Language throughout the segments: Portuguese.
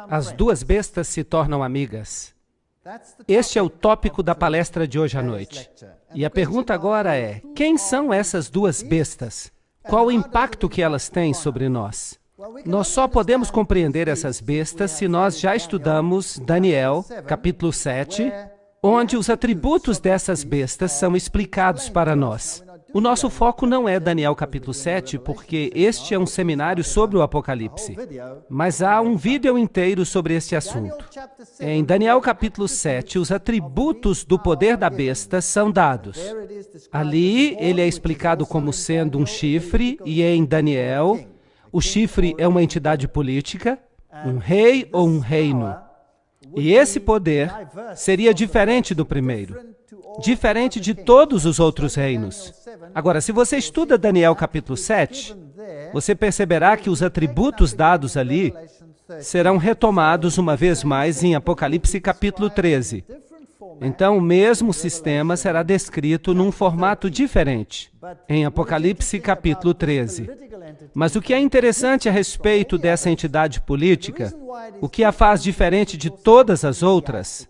As duas bestas se tornam amigas. Este é o tópico da palestra de hoje à noite. E a pergunta agora é, quem são essas duas bestas? Qual o impacto que elas têm sobre nós? Nós só podemos compreender essas bestas se nós já estudamos Daniel, capítulo 7, onde os atributos dessas bestas são explicados para nós. O nosso foco não é Daniel capítulo 7, porque este é um seminário sobre o Apocalipse. Mas há um vídeo inteiro sobre este assunto. Em Daniel capítulo 7, os atributos do poder da besta são dados. Ali, ele é explicado como sendo um chifre, e em Daniel, o chifre é uma entidade política, um rei ou um reino. E esse poder seria diferente do primeiro, diferente de todos os outros reinos. Agora, se você estuda Daniel capítulo 7, você perceberá que os atributos dados ali serão retomados uma vez mais em Apocalipse capítulo 13. Então, o mesmo sistema será descrito num formato diferente em Apocalipse capítulo 13. Mas o que é interessante a respeito dessa entidade política, o que a faz diferente de todas as outras,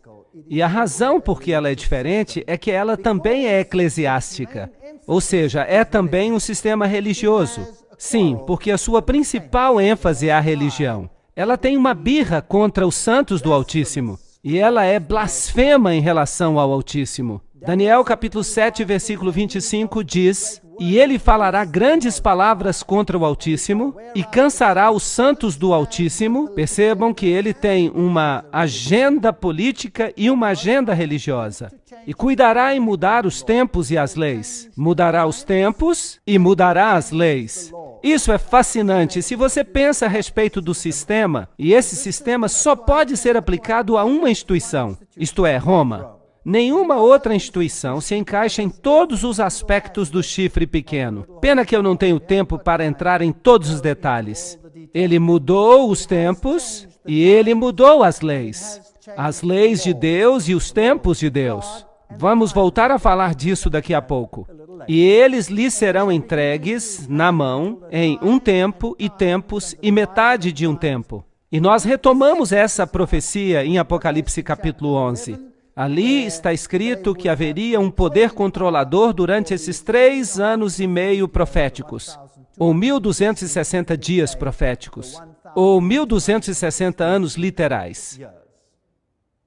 e a razão por que ela é diferente é que ela também é eclesiástica, ou seja, é também um sistema religioso. Sim, porque a sua principal ênfase é a religião. Ela tem uma birra contra os santos do Altíssimo, e ela é blasfema em relação ao Altíssimo. Daniel capítulo 7, versículo 25 diz: "E ele falará grandes palavras contra o Altíssimo e cansará os santos do Altíssimo." Percebam que ele tem uma agenda política e uma agenda religiosa. "E cuidará em mudar os tempos e as leis." Mudará os tempos e mudará as leis. Isso é fascinante. Se você pensa a respeito do sistema, e esse sistema só pode ser aplicado a uma instituição, isto é, Roma. Nenhuma outra instituição se encaixa em todos os aspectos do chifre pequeno. Pena que eu não tenho tempo para entrar em todos os detalhes. Ele mudou os tempos e ele mudou as leis de Deus e os tempos de Deus. Vamos voltar a falar disso daqui a pouco. "E eles lhe serão entregues na mão em um tempo e tempos e metade de um tempo." E nós retomamos essa profecia em Apocalipse capítulo 11. Ali está escrito que haveria um poder controlador durante esses 3 anos e meio proféticos, ou 1260 dias proféticos, ou 1260 anos literais.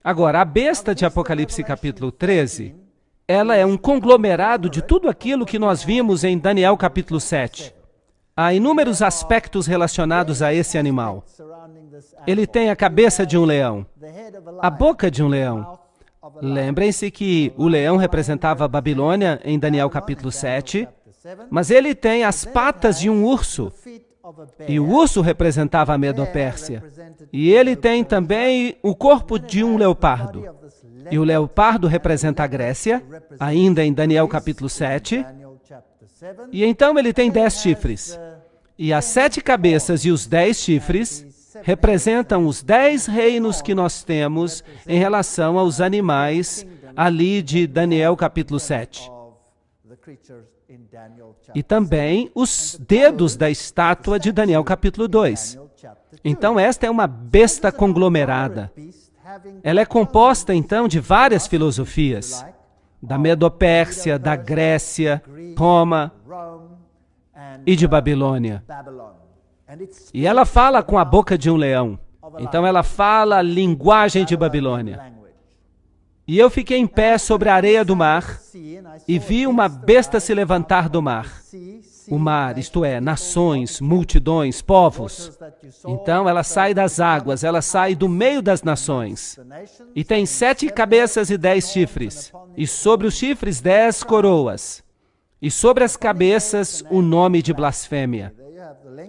Agora, a besta de Apocalipse capítulo 13, ela é um conglomerado de tudo aquilo que nós vimos em Daniel capítulo 7. Há inúmeros aspectos relacionados a esse animal. Ele tem a cabeça de um leão, a boca de um leão. Lembrem-se que o leão representava a Babilônia em Daniel capítulo 7, mas ele tem as patas de um urso, e o urso representava a Medo-Pérsia. E ele tem também o corpo de um leopardo, e o leopardo representa a Grécia, ainda em Daniel capítulo 7. E então ele tem 10 chifres, e as 7 cabeças e os 10 chifres representam os 10 reinos que nós temos em relação aos animais ali de Daniel capítulo 7. E também os dedos da estátua de Daniel capítulo 2. Então esta é uma besta conglomerada. Ela é composta então de várias filosofias, da Medo-Pérsia, da Grécia, Roma e de Babilônia. E ela fala com a boca de um leão. Então ela fala a linguagem de Babilônia. E eu fiquei em pé sobre a areia do mar e vi uma besta se levantar do mar. O mar, isto é, nações, multidões, povos. Então ela sai das águas, ela sai do meio das nações. E tem 7 cabeças e 10 chifres. E sobre os chifres 10 coroas. E sobre as cabeças o nome de blasfêmia.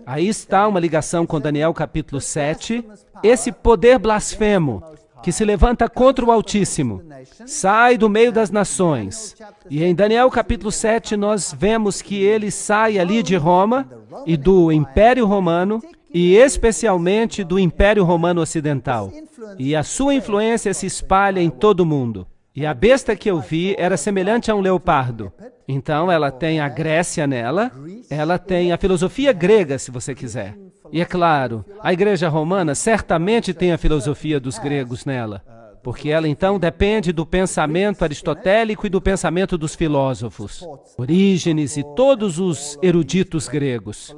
Aí está uma ligação com Daniel capítulo 7. Esse poder blasfemo que se levanta contra o Altíssimo sai do meio das nações. E em Daniel capítulo 7 nós vemos que ele sai ali de Roma e do Império Romano, e especialmente do Império Romano Ocidental. E a sua influência se espalha em todo o mundo. E a besta que eu vi era semelhante a um leopardo. Então ela tem a Grécia nela, ela tem a filosofia grega, se você quiser. E é claro, a Igreja Romana certamente tem a filosofia dos gregos nela, porque ela então depende do pensamento aristotélico e do pensamento dos filósofos, Orígenes e todos os eruditos gregos.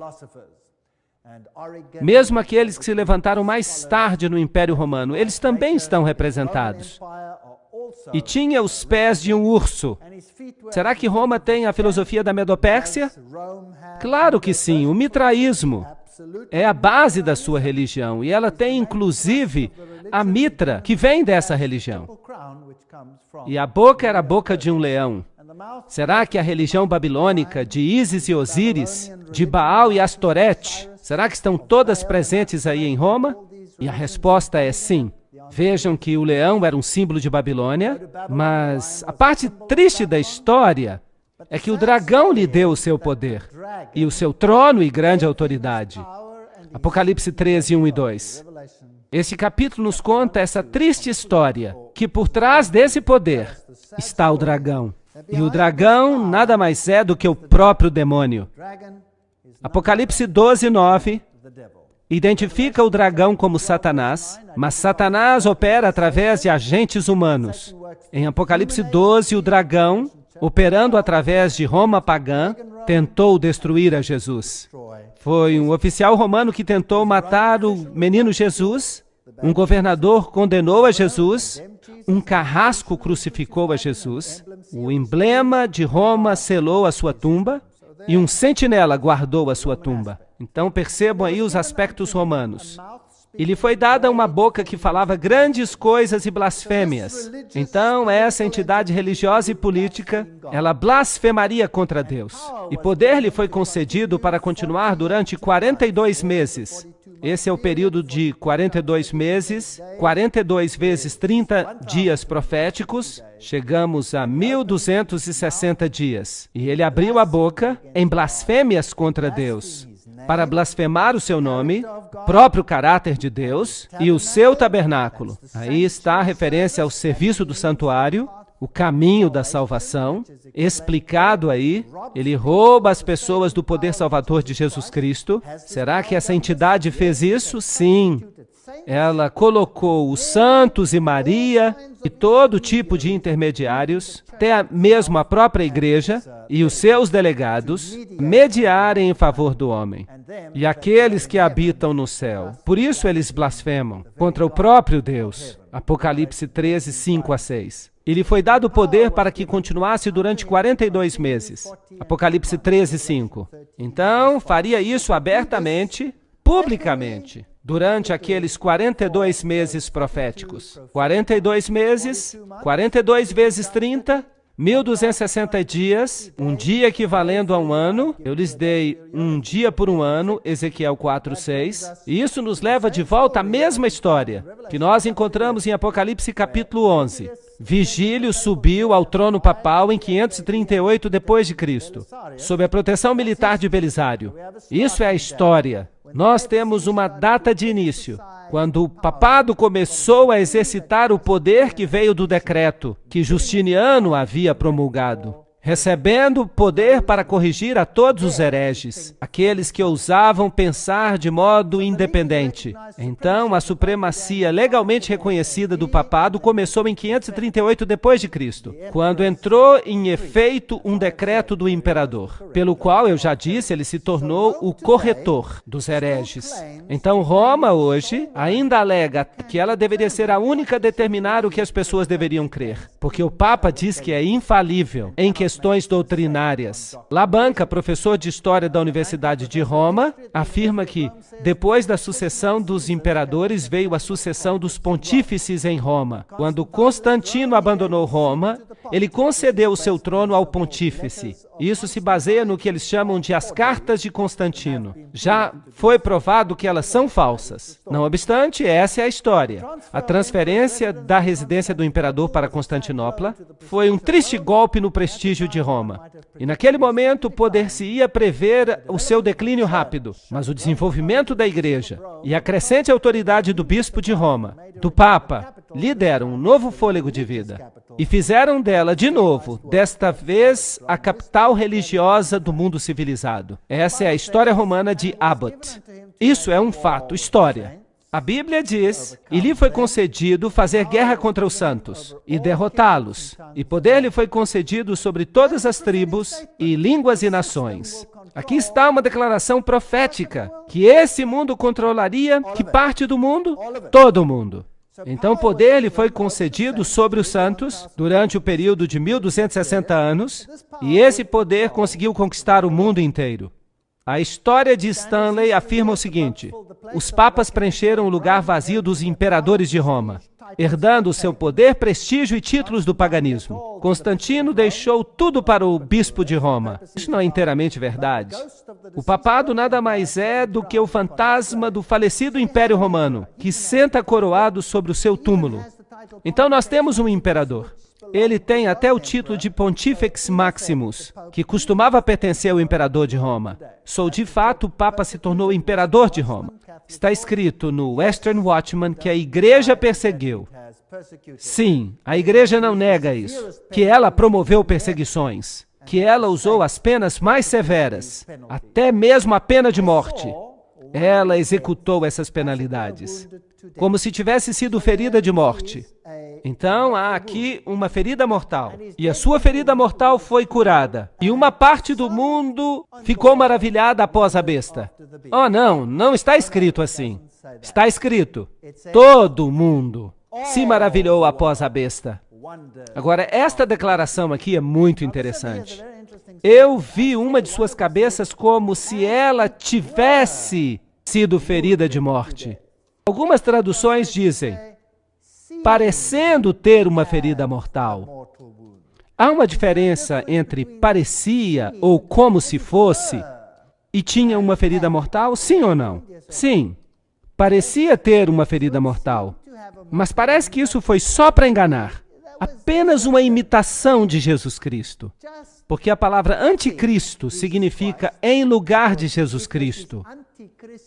Mesmo aqueles que se levantaram mais tarde no Império Romano, eles também estão representados. E tinha os pés de um urso. Será que Roma tem a filosofia da Medopérsia? Claro que sim, o mitraísmo é a base da sua religião, e ela tem inclusive a mitra, que vem dessa religião. E a boca era a boca de um leão. Será que a religião babilônica de Ísis e Osíris, de Baal e Astorete, será que estão todas presentes aí em Roma? E a resposta é sim. Vejam que o leão era um símbolo de Babilônia, mas a parte triste da história é que o dragão lhe deu o seu poder, e o seu trono e grande autoridade. Apocalipse 13, 1 e 2. Esse capítulo nos conta essa triste história, que por trás desse poder está o dragão. E o dragão nada mais é do que o próprio demônio. Apocalipse 12, 9 identifica o dragão como Satanás, mas Satanás opera através de agentes humanos. Em Apocalipse 12, o dragão, operando através de Roma pagã, tentou destruir a Jesus. Foi um oficial romano que tentou matar o menino Jesus, um governador condenou a Jesus, um carrasco crucificou a Jesus, o emblema de Roma selou a sua tumba e um sentinela guardou a sua tumba. Então percebam aí os aspectos romanos. E lhe foi dada uma boca que falava grandes coisas e blasfêmias. Então essa entidade religiosa e política, ela blasfemaria contra Deus. E poder lhe foi concedido para continuar durante 42 meses. Esse é o período de 42 meses, 42 vezes 30 dias proféticos, chegamos a 1260 dias. E ele abriu a boca em blasfêmias contra Deus, para blasfemar o seu nome, próprio caráter de Deus e o seu tabernáculo. Aí está a referência ao serviço do santuário, o caminho da salvação, explicado aí. Ele rouba as pessoas do poder salvador de Jesus Cristo. Será que essa entidade fez isso? Sim. Ela colocou os santos e Maria e todo tipo de intermediários, até mesmo a própria igreja e os seus delegados, mediarem em favor do homem. E aqueles que habitam no céu. Por isso eles blasfemam contra o próprio Deus. Apocalipse 13, 5 a 6. E lhe foi dado poder para que continuasse durante 42 meses. Apocalipse 13, 5. Então, faria isso abertamente, publicamente, durante aqueles 42 meses proféticos. 42 meses, 42 vezes 30, 1260 dias, um dia equivalendo a um ano. Eu lhes dei um dia por um ano, Ezequiel 4, 6. E isso nos leva de volta à mesma história que nós encontramos em Apocalipse capítulo 11. Vigílio subiu ao trono papal em 538 depois de Cristo, sob a proteção militar de Belisário. Isso é a história. Nós temos uma data de início, quando o papado começou a exercitar o poder que veio do decreto que Justiniano havia promulgado, recebendo poder para corrigir a todos os hereges, aqueles que ousavam pensar de modo independente. Então, a supremacia legalmente reconhecida do papado começou em 538 depois de Cristo, quando entrou em efeito um decreto do imperador, pelo qual, eu já disse, ele se tornou o corretor dos hereges. Então, Roma hoje ainda alega que ela deveria ser a única a determinar o que as pessoas deveriam crer, porque o Papa diz que é infalível em questões doutrinárias. Labanca, professor de História da Universidade de Roma, afirma que, depois da sucessão dos imperadores, veio a sucessão dos pontífices em Roma. Quando Constantino abandonou Roma, ele concedeu o seu trono ao pontífice. Isso se baseia no que eles chamam de as cartas de Constantino. Já foi provado que elas são falsas. Não obstante, essa é a história. A transferência da residência do imperador para Constantinopla foi um triste golpe no prestígio de Roma. E naquele momento poder-se-ia prever o seu declínio rápido, mas o desenvolvimento da igreja e a crescente autoridade do bispo de Roma, do Papa, lhe deram um novo fôlego de vida e fizeram dela, de novo, desta vez, a capital religiosa do mundo civilizado. Essa é a história romana de Abbott. Isso é um fato, história. A Bíblia diz, e lhe foi concedido fazer guerra contra os santos e derrotá-los. E poder lhe foi concedido sobre todas as tribos e línguas e nações. Aqui está uma declaração profética, que esse mundo controlaria que parte do mundo? Todo o mundo. Então, o poder lhe foi concedido sobre os santos durante o período de 1260 anos, e esse poder conseguiu conquistar o mundo inteiro. A história de Stanley afirma o seguinte: os papas preencheram o lugar vazio dos imperadores de Roma, herdando seu poder, prestígio e títulos do paganismo. Constantino deixou tudo para o bispo de Roma. Isso não é inteiramente verdade. O papado nada mais é do que o fantasma do falecido Império Romano, que senta coroado sobre o seu túmulo. Então nós temos um imperador. Ele tem até o título de Pontifex Maximus, que costumava pertencer ao imperador de Roma. De fato, o Papa se tornou imperador de Roma. Está escrito no Western Watchman que a igreja perseguiu. Sim, a igreja não nega isso, que ela promoveu perseguições, que ela usou as penas mais severas, até mesmo a pena de morte. Ela executou essas penalidades, como se tivesse sido ferida de morte. Então, há aqui uma ferida mortal, e a sua ferida mortal foi curada. E uma parte do mundo ficou maravilhada após a besta. Oh, não está escrito assim. Está escrito, todo mundo se maravilhou após a besta. Agora, esta declaração aqui é muito interessante. Eu vi uma de suas cabeças como se ela tivesse sido ferida de morte. Algumas traduções dizem, parecendo ter uma ferida mortal. Há uma diferença entre parecia ou como se fosse e tinha uma ferida mortal? Sim ou não? Sim. Parecia ter uma ferida mortal. Mas parece que isso foi só para enganar. Apenas uma imitação de Jesus Cristo. Porque a palavra anticristo significa em lugar de Jesus Cristo.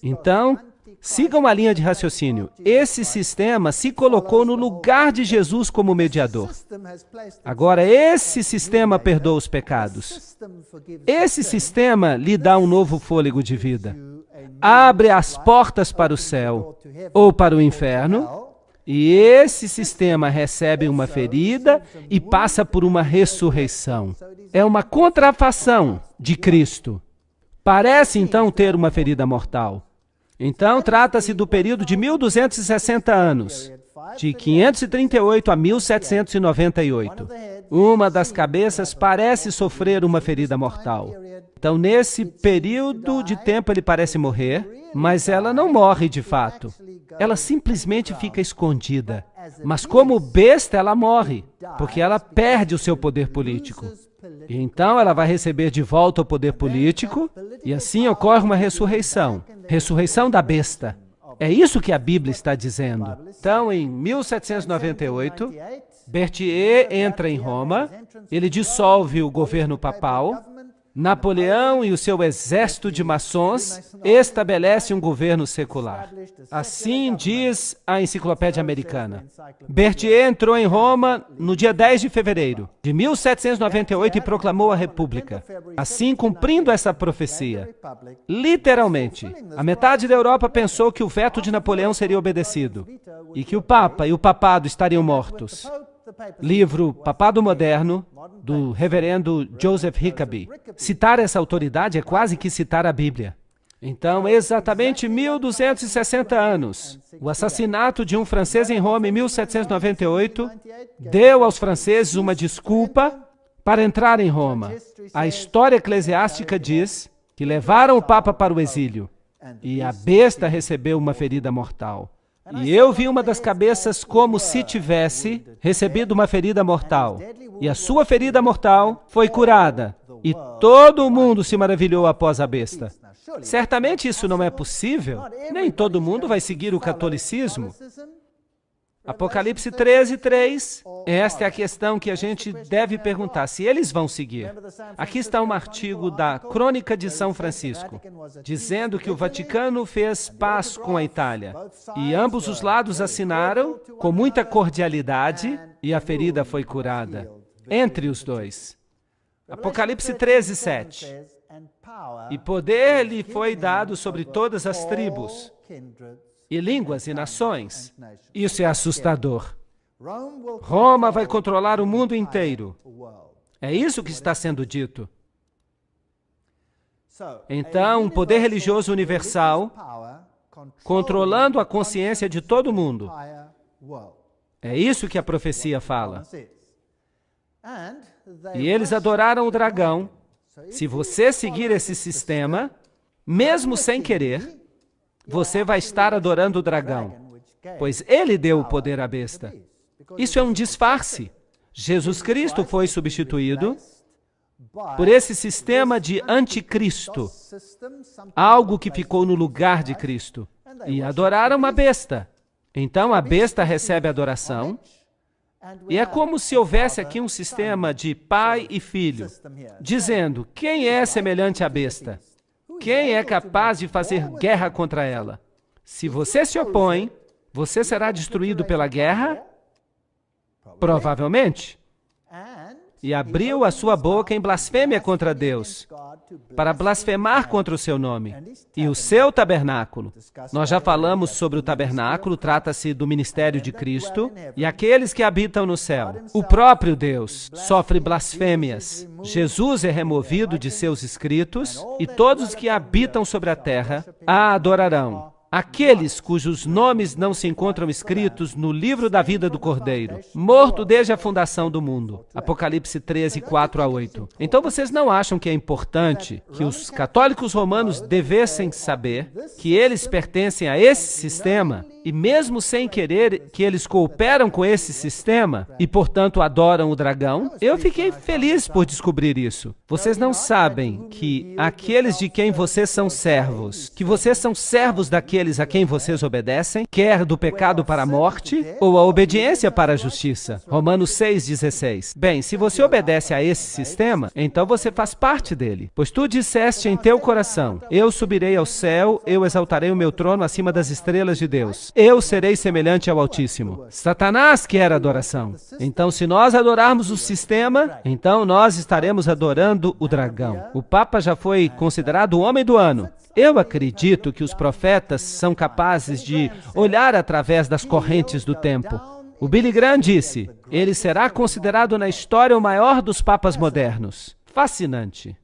Então, sigam a linha de raciocínio. Esse sistema se colocou no lugar de Jesus como mediador. Agora, esse sistema perdoa os pecados. Esse sistema lhe dá um novo fôlego de vida. Abre as portas para o céu ou para o inferno. E esse sistema recebe uma ferida e passa por uma ressurreição. É uma contrafação de Cristo. Parece, então, ter uma ferida mortal. Então, trata-se do período de 1260 anos, de 538 a 1798. Uma das cabeças parece sofrer uma ferida mortal. Então, nesse período de tempo, ele parece morrer, mas ela não morre de fato. Ela simplesmente fica escondida. Mas como besta, ela morre, porque ela perde o seu poder político. E então ela vai receber de volta o poder político, e assim ocorre uma ressurreição. Ressurreição da besta. É isso que a Bíblia está dizendo. Então, em 1798, Berthier entra em Roma, ele dissolve o governo papal, Napoleão e o seu exército de maçons estabelecem um governo secular. Assim diz a Enciclopédia Americana. Berthier entrou em Roma no dia 10 de fevereiro de 1798 e proclamou a República, assim cumprindo essa profecia. Literalmente, a metade da Europa pensou que o veto de Napoleão seria obedecido e que o Papa e o Papado estariam mortos. Livro Papado Moderno, do reverendo Joseph Hickeby. Citar essa autoridade é quase que citar a Bíblia. Então, exatamente 1260 anos, o assassinato de um francês em Roma em 1798 deu aos franceses uma desculpa para entrar em Roma. A história eclesiástica diz que levaram o Papa para o exílio e a besta recebeu uma ferida mortal. E eu vi uma das cabeças como se tivesse recebido uma ferida mortal. E a sua ferida mortal foi curada. E todo mundo se maravilhou após a besta. Certamente isso não é possível. Nem todo mundo vai seguir o catolicismo. Apocalipse 13:3, esta é a questão que a gente deve perguntar, se eles vão seguir. Aqui está um artigo da Crônica de São Francisco, dizendo que o Vaticano fez paz com a Itália, e ambos os lados assinaram com muita cordialidade, e a ferida foi curada entre os dois. Apocalipse 13:7. E poder lhe foi dado sobre todas as tribos, e línguas e nações. Isso é assustador. Roma vai controlar o mundo inteiro. É isso que está sendo dito. Então, um poder religioso universal, controlando a consciência de todo mundo. É isso que a profecia fala. E eles adoraram o dragão. Se você seguir esse sistema, mesmo sem querer, você vai estar adorando o dragão, pois ele deu o poder à besta. Isso é um disfarce. Jesus Cristo foi substituído por esse sistema de anticristo, algo que ficou no lugar de Cristo. E adoraram uma besta. Então a besta recebe adoração. E é como se houvesse aqui um sistema de pai e filho, dizendo: quem é semelhante à besta? Quem é capaz de fazer guerra contra ela? Se você se opõe, você será destruído pela guerra? Provavelmente. E abriu a sua boca em blasfêmia contra Deus, para blasfemar contra o seu nome e o seu tabernáculo. Nós já falamos sobre o tabernáculo, trata-se do ministério de Cristo e aqueles que habitam no céu. O próprio Deus sofre blasfêmias. Jesus é removido de seus escritos e todos que habitam sobre a terra a adorarão. Aqueles cujos nomes não se encontram escritos no livro da vida do Cordeiro, morto desde a fundação do mundo. Apocalipse 13, 4 a 8. Então vocês não acham que é importante que os católicos romanos devessem saber que eles pertencem a esse sistema e mesmo sem querer que eles cooperam com esse sistema e, portanto, adoram o dragão? Eu fiquei feliz por descobrir isso. Vocês não sabem que aqueles de quem vocês são servos, que vocês são servos daqueles a quem vocês obedecem, quer do pecado para a morte ou a obediência para a justiça. Romanos 6,16. Bem, se você obedece a esse sistema, então você faz parte dele. Pois tu disseste em teu coração: eu subirei ao céu, eu exaltarei o meu trono acima das estrelas de Deus. Eu serei semelhante ao Altíssimo. Satanás quer adoração. Então, se nós adorarmos o sistema, então nós estaremos adorando o dragão. O Papa já foi considerado o homem do ano. Eu acredito que os profetas são capazes de olhar através das correntes do tempo. O Billy Graham disse: ele será considerado na história o maior dos papas modernos. Fascinante.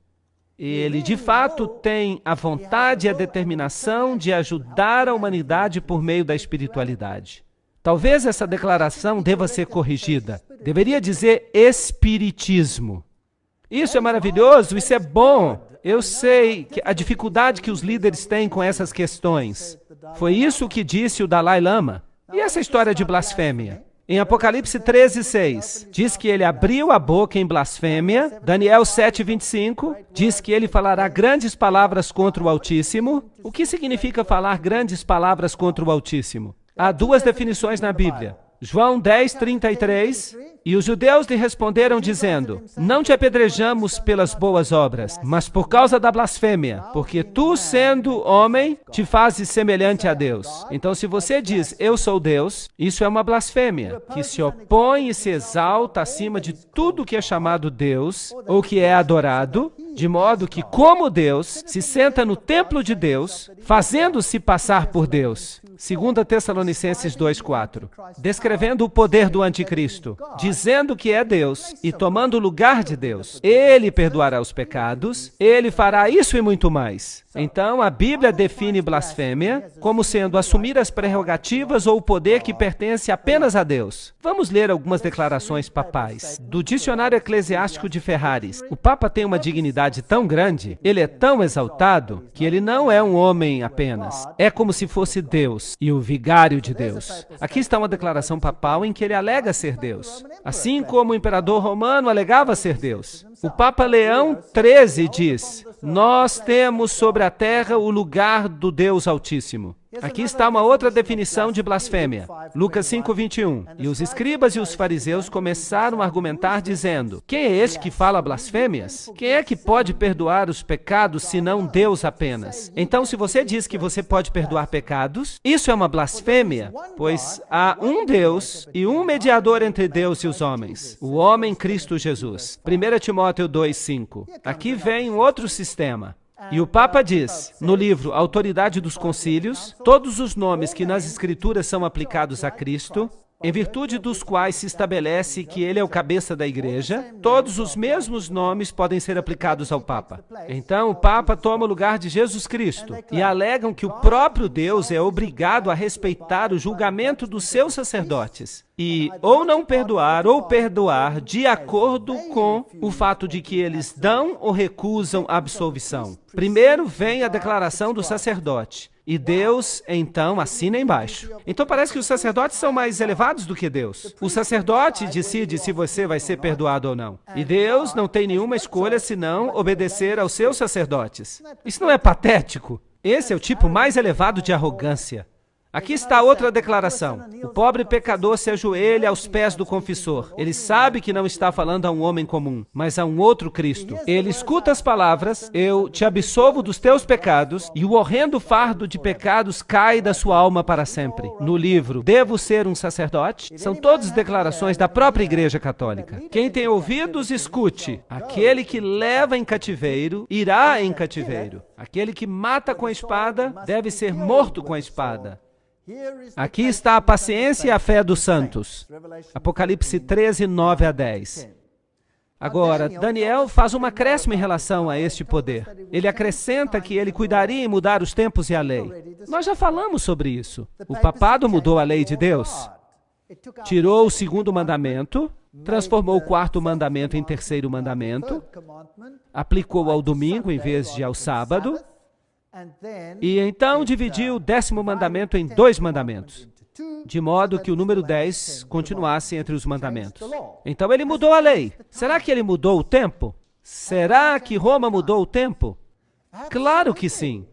Ele, de fato, tem a vontade e a determinação de ajudar a humanidade por meio da espiritualidade. Talvez essa declaração deva ser corrigida. Deveria dizer espiritismo. Isso é maravilhoso, isso é bom. Eu sei que a dificuldade que os líderes têm com essas questões. Foi isso que disse o Dalai Lama. E essa história de blasfêmia? Em Apocalipse 13, 6, diz que ele abriu a boca em blasfêmia. Daniel 7, 25, diz que ele falará grandes palavras contra o Altíssimo. O que significa falar grandes palavras contra o Altíssimo? Há duas definições na Bíblia. João 10, 33, e os judeus lhe responderam dizendo: não te apedrejamos pelas boas obras, mas por causa da blasfêmia, porque tu, sendo homem, te fazes semelhante a Deus. Então, se você diz, eu sou Deus, isso é uma blasfêmia, que se opõe e se exalta acima de tudo que é chamado Deus, ou que é adorado, de modo que, como Deus, se senta no templo de Deus, fazendo-se passar por Deus. 2 Tessalonicenses 2,4. Descrevendo o poder do anticristo, dizendo que é Deus e tomando o lugar de Deus. Ele perdoará os pecados, ele fará isso e muito mais. Então, a Bíblia define blasfêmia como sendo assumir as prerrogativas ou o poder que pertence apenas a Deus. Vamos ler algumas declarações papais. Do Dicionário Eclesiástico de Ferraris. O Papa tem uma dignidade tão grande, ele é tão exaltado, que ele não é um homem apenas. É como se fosse Deus e o vigário de Deus. Aqui está uma declaração papal em que ele alega ser Deus, assim como o imperador romano alegava ser Deus. O Papa Leão XIII diz: nós temos sobre a terra o lugar do Deus Altíssimo. Aqui está uma outra definição de blasfêmia. Lucas 5:21. E os escribas e os fariseus começaram a argumentar dizendo: quem é este que fala blasfêmias? Quem é que pode perdoar os pecados senão Deus apenas? Então, se você diz que você pode perdoar pecados, isso é uma blasfêmia, pois há um Deus e um mediador entre Deus e os homens, o homem Cristo Jesus. 1 Timóteo 2:5. Aqui vem um outro sistema. E o Papa diz, no livro Autoridade dos Concílios, todos os nomes que nas Escrituras são aplicados a Cristo, em virtude dos quais se estabelece que ele é o cabeça da Igreja, todos os mesmos nomes podem ser aplicados ao Papa. Então, o Papa toma o lugar de Jesus Cristo e alegam que o próprio Deus é obrigado a respeitar o julgamento dos seus sacerdotes e ou não perdoar ou perdoar de acordo com o fato de que eles dão ou recusam a absolvição. Primeiro vem a declaração do sacerdote. E Deus, então, assina embaixo. Então parece que os sacerdotes são mais elevados do que Deus. O sacerdote decide se você vai ser perdoado ou não. E Deus não tem nenhuma escolha senão obedecer aos seus sacerdotes. Isso não é patético? Esse é o tipo mais elevado de arrogância. Aqui está outra declaração. O pobre pecador se ajoelha aos pés do confessor. Ele sabe que não está falando a um homem comum, mas a um outro Cristo. Ele escuta as palavras: eu te absolvo dos teus pecados, e o horrendo fardo de pecados cai da sua alma para sempre. No livro Devo Ser um Sacerdote, são todas declarações da própria Igreja Católica. Quem tem ouvidos, escute. Aquele que leva em cativeiro, irá em cativeiro. Aquele que mata com a espada, deve ser morto com a espada. Aqui está a paciência e a fé dos santos. Apocalipse 13, 9 a 10. Agora, Daniel faz um acréscimo em relação a este poder. Ele acrescenta que ele cuidaria em mudar os tempos e a lei. Nós já falamos sobre isso. O papado mudou a lei de Deus. Tirou o segundo mandamento, transformou o quarto mandamento em terceiro mandamento, aplicou ao domingo em vez de ao sábado, e então dividiu o 10º mandamento em 2 mandamentos, de modo que o número 10 continuasse entre os mandamentos. Então ele mudou a lei. Será que ele mudou o tempo? Será que Roma mudou o tempo? Claro que sim.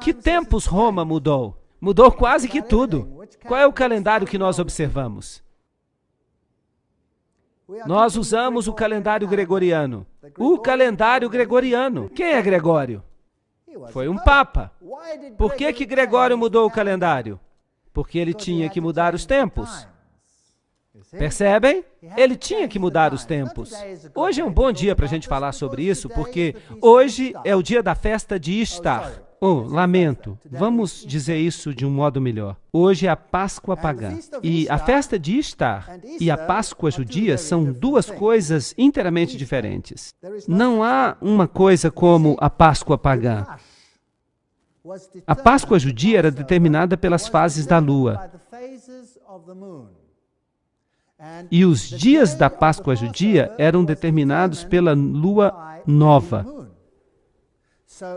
Que tempos Roma mudou? Mudou quase que tudo. Qual é o calendário que nós observamos? Nós usamos o calendário gregoriano. O calendário gregoriano. Quem é Gregório? Foi um papa. Por que Gregório mudou o calendário? Porque ele tinha que mudar os tempos. Percebem? Ele tinha que mudar os tempos. Hoje é um bom dia para a gente falar sobre isso, porque hoje é o dia da festa de Ishtar. Oh, lamento. Vamos dizer isso de um modo melhor. Hoje é a Páscoa pagã. E a festa de Ishtar e a Páscoa judia são duas coisas inteiramente diferentes. Não há uma coisa como a Páscoa pagã. A Páscoa judia era determinada pelas fases da lua. E os dias da Páscoa judia eram determinados pela lua nova.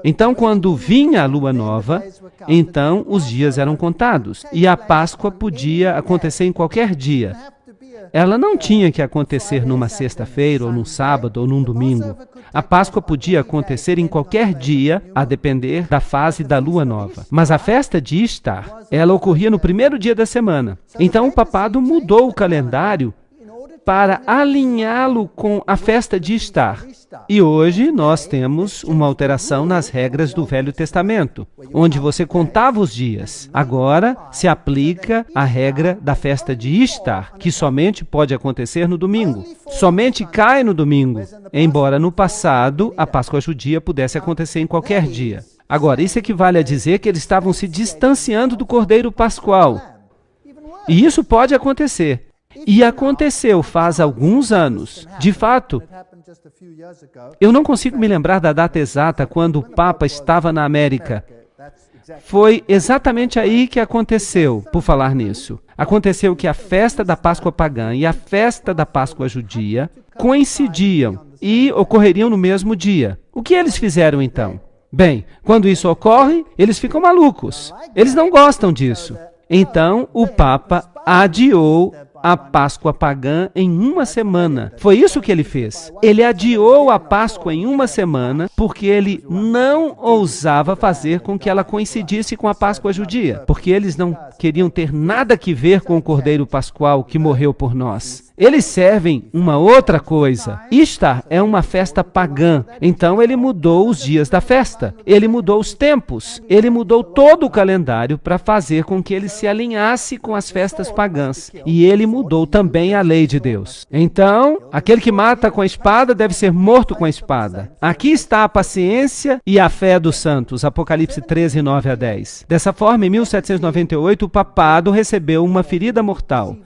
Então, quando vinha a lua nova, então os dias eram contados. E a Páscoa podia acontecer em qualquer dia. Ela não tinha que acontecer numa sexta-feira, ou num sábado, ou num domingo. A Páscoa podia acontecer em qualquer dia, a depender da fase da lua nova. Mas a festa de Ishtar, ela ocorria no primeiro dia da semana. Então o papado mudou o calendário para alinhá-lo com a festa de Ishtar. E hoje nós temos uma alteração nas regras do Velho Testamento, onde você contava os dias. Agora se aplica a regra da festa de Ishtar, que somente pode acontecer no domingo. Somente cai no domingo, embora no passado a Páscoa judia pudesse acontecer em qualquer dia. Agora, isso equivale a dizer que eles estavam se distanciando do Cordeiro Pascual. E isso pode acontecer. E aconteceu faz alguns anos. De fato, eu não consigo me lembrar da data exata quando o Papa estava na América. Foi exatamente aí que aconteceu, por falar nisso. Aconteceu que a festa da Páscoa pagã e a festa da Páscoa judia coincidiam e ocorreriam no mesmo dia. O que eles fizeram então? Bem, quando isso ocorre, eles ficam malucos. Eles não gostam disso. Então, o Papa adiou a Páscoa pagã em uma semana. Foi isso que ele fez. Ele adiou a Páscoa em uma semana porque ele não ousava fazer com que ela coincidisse com a Páscoa judia, porque eles não queriam ter nada que ver com o Cordeiro Pascual que morreu por nós. Eles servem uma outra coisa. Ishtar é uma festa pagã. Então ele mudou os dias da festa. Ele mudou os tempos. Ele mudou todo o calendário para fazer com que ele se alinhasse com as festas pagãs. E ele mudou também a lei de Deus. Então, aquele que mata com a espada deve ser morto com a espada. Aqui está a paciência e a fé dos santos. Apocalipse 13, 9 a 10. Dessa forma, em 1798, o papado recebeu uma ferida mortal.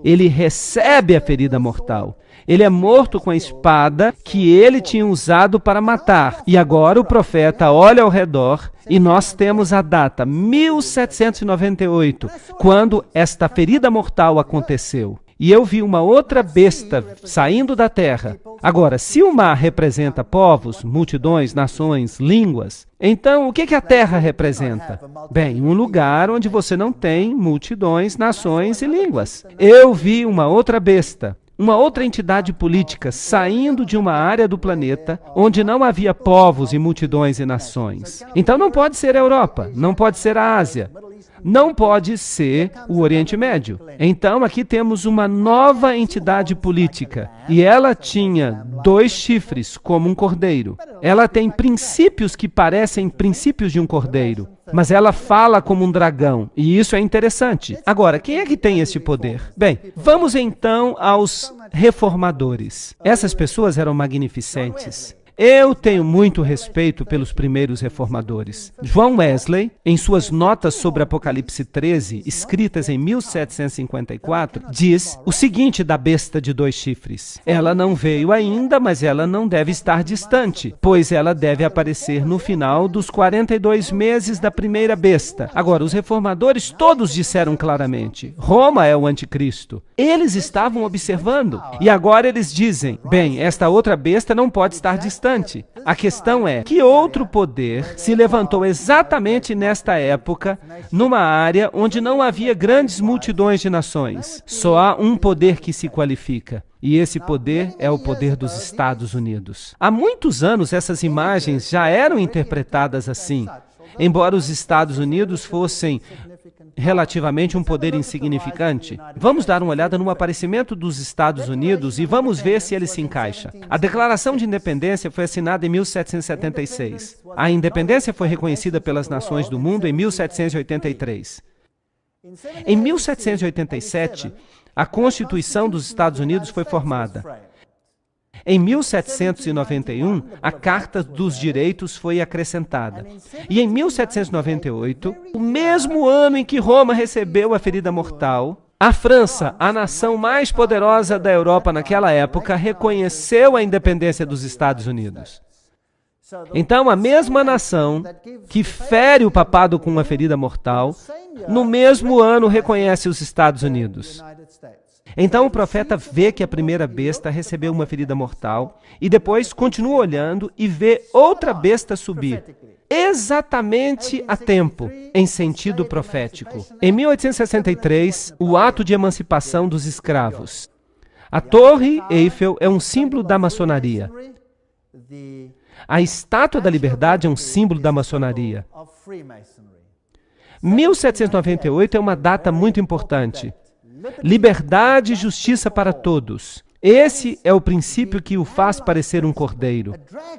Ele recebe a ferida mortal. Ele é morto com a espada que ele tinha usado para matar. E agora o profeta olha ao redor e nós temos a data 1798, quando esta ferida mortal aconteceu. E eu vi uma outra besta saindo da terra. Agora, se o mar representa povos, multidões, nações, línguas, então o que a terra representa? Bem, um lugar onde você não tem multidões, nações e línguas. Eu vi uma outra besta, uma outra entidade política saindo de uma área do planeta onde não havia povos e multidões e nações. Então não pode ser a Europa, não pode ser a Ásia, não pode ser o Oriente Médio. Então aqui temos uma nova entidade política e ela tinha 2 chifres como um cordeiro. Ela tem princípios que parecem princípios de um cordeiro, mas ela fala como um dragão, e isso é interessante. Agora, quem é que tem esse poder? Bem, vamos então aos reformadores. Essas pessoas eram magnificentes. Eu tenho muito respeito pelos primeiros reformadores. John Wesley, em suas notas sobre Apocalipse 13, escritas em 1754, diz o seguinte da besta de 2 chifres. Ela não veio ainda, mas ela não deve estar distante, pois ela deve aparecer no final dos 42 meses da primeira besta. Agora, os reformadores todos disseram claramente, Roma é o anticristo. Eles estavam observando, e agora eles dizem, bem, esta outra besta não pode estar distante. A questão é, que outro poder se levantou exatamente nesta época, numa área onde não havia grandes multidões de nações? Só há um poder que se qualifica. E esse poder é o poder dos Estados Unidos. Há muitos anos essas imagens já eram interpretadas assim, embora os Estados Unidos fossem relativamente um poder insignificante. Vamos dar uma olhada no aparecimento dos Estados Unidos e vamos ver se ele se encaixa. A Declaração de Independência foi assinada em 1776. A independência foi reconhecida pelas nações do mundo em 1783. Em 1787, a Constituição dos Estados Unidos foi formada. Em 1791, a Carta dos Direitos foi acrescentada. E em 1798, o mesmo ano em que Roma recebeu a ferida mortal, a França, a nação mais poderosa da Europa naquela época, reconheceu a independência dos Estados Unidos. Então, a mesma nação que fere o papado com uma ferida mortal, no mesmo ano reconhece os Estados Unidos. Então o profeta vê que a primeira besta recebeu uma ferida mortal e depois continua olhando e vê outra besta subir, exatamente a tempo, em sentido profético. Em 1863, o ato de emancipação dos escravos. A Torre Eiffel é um símbolo da maçonaria. A Estátua da Liberdade é um símbolo da maçonaria. 1798 é uma data muito importante. Liberdade e justiça para todos. Esse é o princípio que o faz parecer um cordeiro.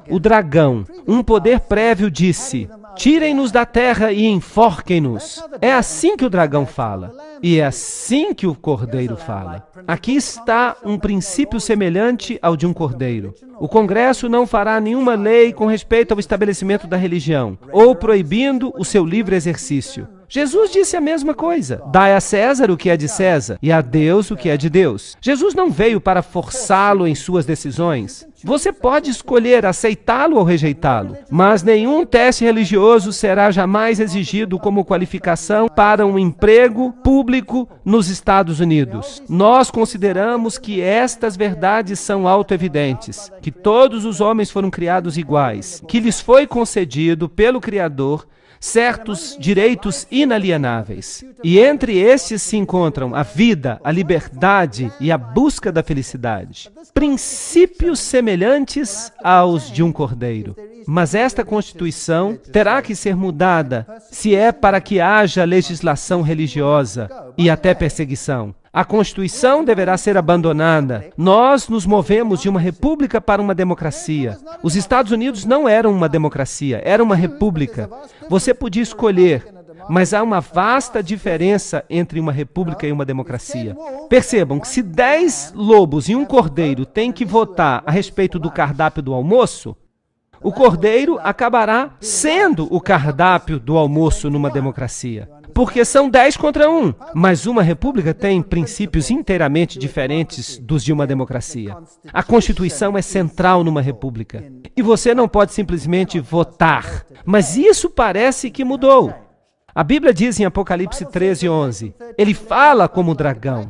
O dragão, um poder prévio, disse, tirem-nos da terra e enforquem-nos. É assim que o dragão fala. E é assim que o cordeiro fala. Aqui está um princípio semelhante ao de um cordeiro. O Congresso não fará nenhuma lei com respeito ao estabelecimento da religião, ou proibindo o seu livre exercício. Jesus disse a mesma coisa. Dai a César o que é de César e a Deus o que é de Deus. Jesus não veio para forçá-lo em suas decisões. Você pode escolher aceitá-lo ou rejeitá-lo, mas nenhum teste religioso será jamais exigido como qualificação para um emprego público nos Estados Unidos. Nós consideramos que estas verdades são autoevidentes, que todos os homens foram criados iguais, que lhes foi concedido pelo Criador certos direitos inalienáveis. E entre estes se encontram a vida, a liberdade e a busca da felicidade. Princípios semelhantes aos de um cordeiro. Mas esta Constituição terá que ser mudada se é para que haja legislação religiosa e até perseguição. A Constituição deverá ser abandonada. Nós nos movemos de uma república para uma democracia. Os Estados Unidos não eram uma democracia, era uma república. Você podia escolher, mas há uma vasta diferença entre uma república e uma democracia. Percebam que se 10 lobos e um cordeiro têm que votar a respeito do cardápio do almoço, o cordeiro acabará sendo o cardápio do almoço numa democracia. Porque são 10 contra 1, mas uma república tem princípios inteiramente diferentes dos de uma democracia. A Constituição é central numa república. E você não pode simplesmente votar. Mas isso parece que mudou. A Bíblia diz em Apocalipse 13:11, ele fala como dragão.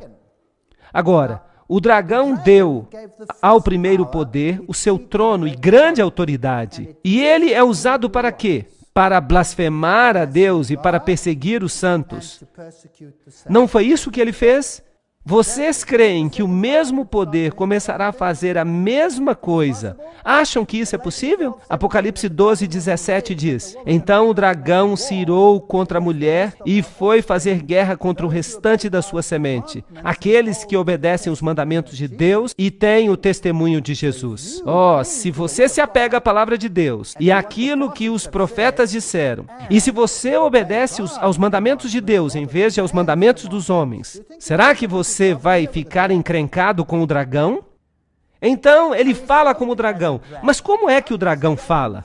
Agora, o dragão deu ao primeiro poder o seu trono e grande autoridade. E ele é usado para quê? Para blasfemar a Deus e para perseguir os santos. Não foi isso que ele fez? Vocês creem que o mesmo poder começará a fazer a mesma coisa? Acham que isso é possível? Apocalipse 12:17 diz, então o dragão se irou contra a mulher e foi fazer guerra contra o restante da sua semente, aqueles que obedecem os mandamentos de Deus e têm o testemunho de Jesus. Se você se apega à palavra de Deus e àquilo que os profetas disseram, e se você obedece aos mandamentos de Deus em vez de aos mandamentos dos homens, será que você vai ficar encrencado com o dragão? Então, ele fala como dragão. Mas como é que o dragão fala?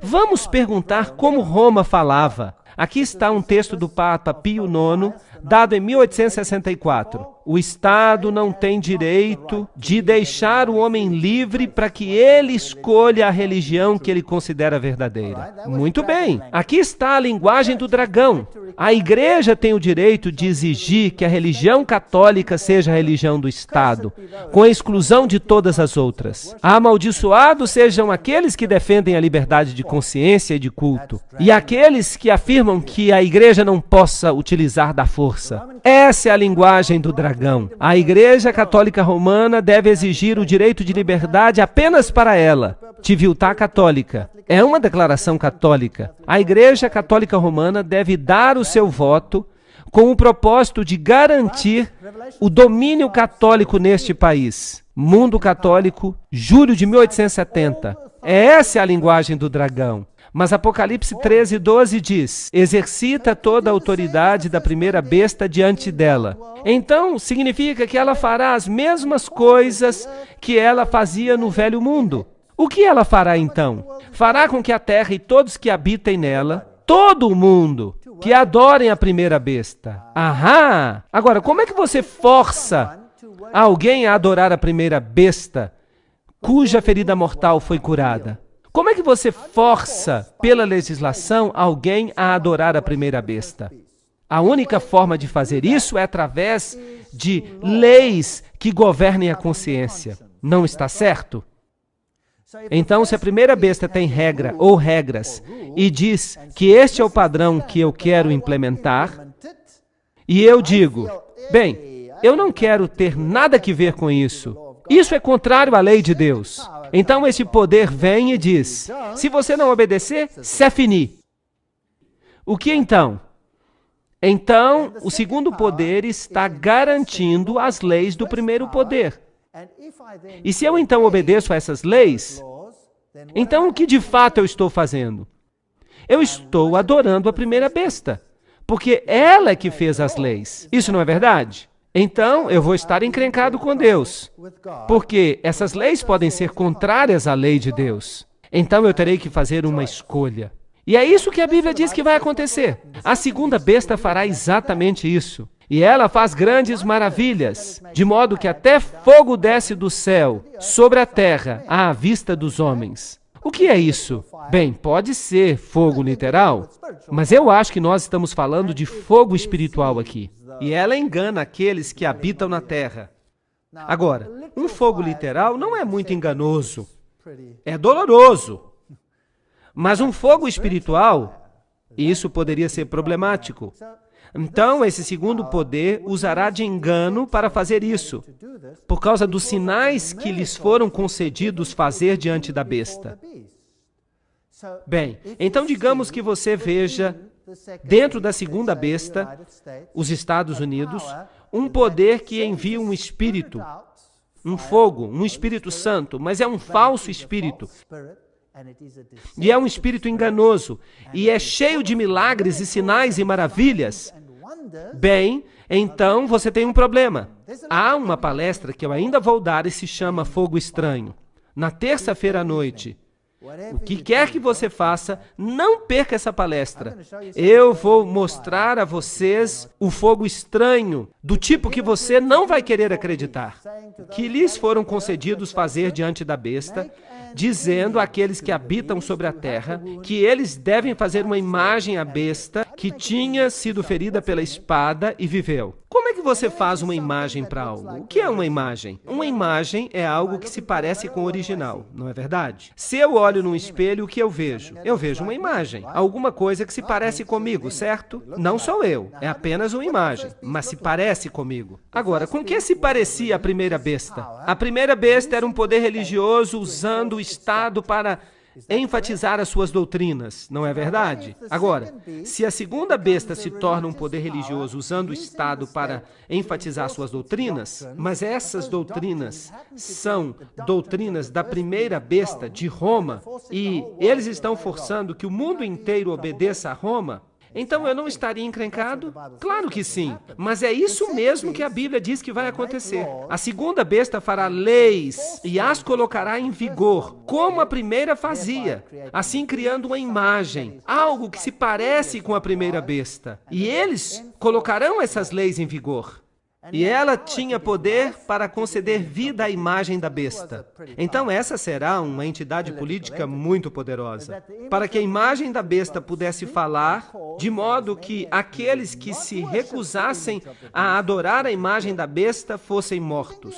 Vamos perguntar como Roma falava. Aqui está um texto do Papa Pio IX, dado em 1864. O Estado não tem direito de deixar o homem livre para que ele escolha a religião que ele considera verdadeira. Muito bem, aqui está a linguagem do dragão. A igreja tem o direito de exigir que a religião católica seja a religião do Estado, com a exclusão de todas as outras. Amaldiçoados sejam aqueles que defendem a liberdade de consciência e de culto, e aqueles que afirmam que a igreja não possa utilizar da força. Essa é a linguagem do dragão. A Igreja Católica Romana deve exigir o direito de liberdade apenas para ela. Civiltà Católica. É uma declaração católica. A Igreja Católica Romana deve dar o seu voto com o propósito de garantir o domínio católico neste país. Mundo Católico, julho de 1870. Essa é a linguagem do dragão. Mas Apocalipse 13:12 diz, exercita toda a autoridade da primeira besta diante dela. Então, significa que ela fará as mesmas coisas que ela fazia no velho mundo. O que ela fará então? Fará com que a terra e todos que habitem nela, todo o mundo, que adorem a primeira besta. Ahá! Agora, como é que você força alguém a adorar a primeira besta, cuja ferida mortal foi curada? Como é que você força, pela legislação, alguém a adorar a primeira besta? A única forma de fazer isso é através de leis que governem a consciência. Não está certo? Então, se a primeira besta tem regra ou regras e diz que este é o padrão que eu quero implementar, e eu digo, bem, eu não quero ter nada que ver com isso. Isso é contrário à lei de Deus. Então esse poder vem e diz, se você não obedecer, c'est fini. O que então? Então, o segundo poder está garantindo as leis do primeiro poder. E se eu então obedeço a essas leis, então o que de fato eu estou fazendo? Eu estou adorando a primeira besta, porque ela é que fez as leis. Isso não é verdade? Então, eu vou estar encrencado com Deus, porque essas leis podem ser contrárias à lei de Deus. Então, eu terei que fazer uma escolha. E é isso que a Bíblia diz que vai acontecer. A segunda besta fará exatamente isso. E ela faz grandes maravilhas, de modo que até fogo desce do céu sobre a terra à vista dos homens. O que é isso? Bem, pode ser fogo literal, mas eu acho que nós estamos falando de fogo espiritual aqui. E ela engana aqueles que habitam na terra. Agora, um fogo literal não é muito enganoso. É doloroso. Mas um fogo espiritual E isso poderia ser problemático. Então, esse segundo poder usará de engano para fazer isso, por causa dos sinais que lhes foram concedidos fazer diante da besta. Bem, então digamos que você veja, dentro da segunda besta, os Estados Unidos, um poder que envia um espírito, um fogo, um Espírito Santo, mas é um falso espírito. E é um espírito enganoso, e é cheio de milagres e sinais e maravilhas. Bem, então você tem um problema. Há uma palestra que eu ainda vou dar e se chama Fogo Estranho. Na terça-feira à noite. O que quer que você faça, não perca essa palestra. Eu vou mostrar a vocês o fogo estranho, do tipo que você não vai querer acreditar, que lhes foram concedidos fazer diante da besta, dizendo àqueles que habitam sobre a terra que eles devem fazer uma imagem à besta que tinha sido ferida pela espada e viveu. Como é que você faz uma imagem para algo? O que é uma imagem? Uma imagem é algo que se parece com o original, não é verdade? Se eu olho num espelho, o que eu vejo? Eu vejo uma imagem, alguma coisa que se parece comigo, certo? Não sou eu, é apenas uma imagem, mas se parece comigo. Agora, com que se parecia a primeira besta? A primeira besta era um poder religioso usando o Estado para enfatizar as suas doutrinas, não é verdade? Agora, se a segunda besta se torna um poder religioso usando o Estado para enfatizar suas doutrinas, mas essas doutrinas são doutrinas da primeira besta, de Roma, e eles estão forçando que o mundo inteiro obedeça a Roma, então eu não estaria encrencado? Claro que sim, mas é isso mesmo que a Bíblia diz que vai acontecer. A segunda besta fará leis e as colocará em vigor, como a primeira fazia, assim criando uma imagem, algo que se parece com a primeira besta. E eles colocarão essas leis em vigor. E ela tinha poder para conceder vida à imagem da besta. Então essa será uma entidade política muito poderosa, para que a imagem da besta pudesse falar, de modo que aqueles que se recusassem a adorar a imagem da besta fossem mortos.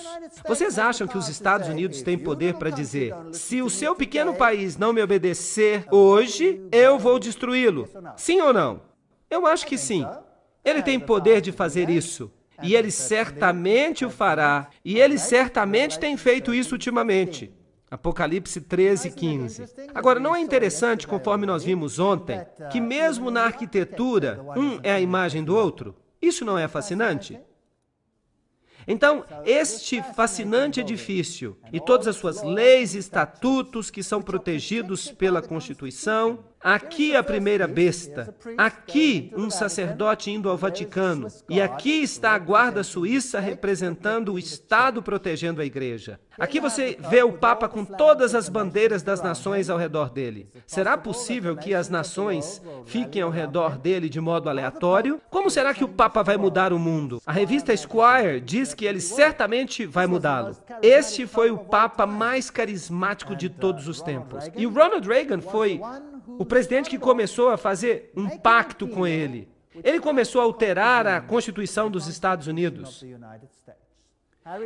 Vocês acham que os Estados Unidos têm poder para dizer, se o seu pequeno país não me obedecer hoje, eu vou destruí-lo? Sim ou não? Eu acho que sim. Ele tem poder de fazer isso. E ele certamente o fará. E ele certamente tem feito isso ultimamente. Apocalipse 13, 15. Agora, não é interessante, conforme nós vimos ontem, que mesmo na arquitetura, um é a imagem do outro? Isso não é fascinante? Então, este fascinante edifício e todas as suas leis e estatutos que são protegidos pela Constituição, aqui a primeira besta, aqui um sacerdote indo ao Vaticano, e aqui está a guarda suíça representando o Estado protegendo a igreja. Aqui você vê o Papa com todas as bandeiras das nações ao redor dele. Será possível que as nações fiquem ao redor dele de modo aleatório? Como será que o Papa vai mudar o mundo? A revista Esquire diz que ele certamente vai mudá-lo. Este foi o Papa mais carismático de todos os tempos. E o Ronald Reagan foi o presidente que começou a fazer um pacto com ele. Ele começou a alterar a Constituição dos Estados Unidos.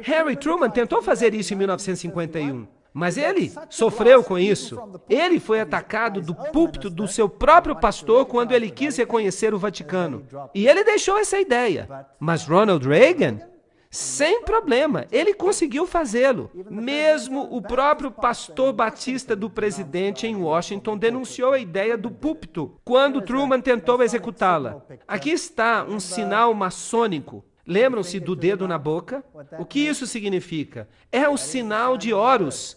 Harry Truman tentou fazer isso em 1951, mas ele sofreu com isso. Ele foi atacado do púlpito do seu próprio pastor quando ele quis reconhecer o Vaticano. E ele deixou essa ideia. Mas Ronald Reagan, sem problema, ele conseguiu fazê-lo. Mesmo o próprio pastor batista do presidente em Washington denunciou a ideia do púlpito quando Truman tentou executá-la. Aqui está um sinal maçônico. Lembram-se do dedo na boca? O que isso significa? É o sinal de Horus.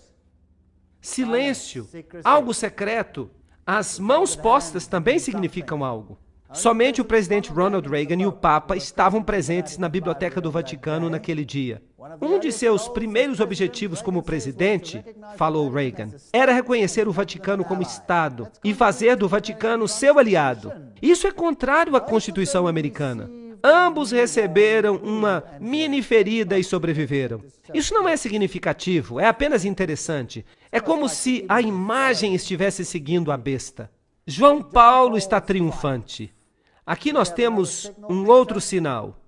Silêncio, algo secreto. As mãos postas também significam algo. Somente o presidente Ronald Reagan e o Papa estavam presentes na Biblioteca do Vaticano naquele dia. Um de seus primeiros objetivos como presidente, falou Reagan, era reconhecer o Vaticano como Estado e fazer do Vaticano seu aliado. Isso é contrário à Constituição americana. Ambos receberam uma mini ferida e sobreviveram. Isso não é significativo, é apenas interessante. É como se a imagem estivesse seguindo a besta. João Paulo está triunfante. Aqui nós temos um outro sinal.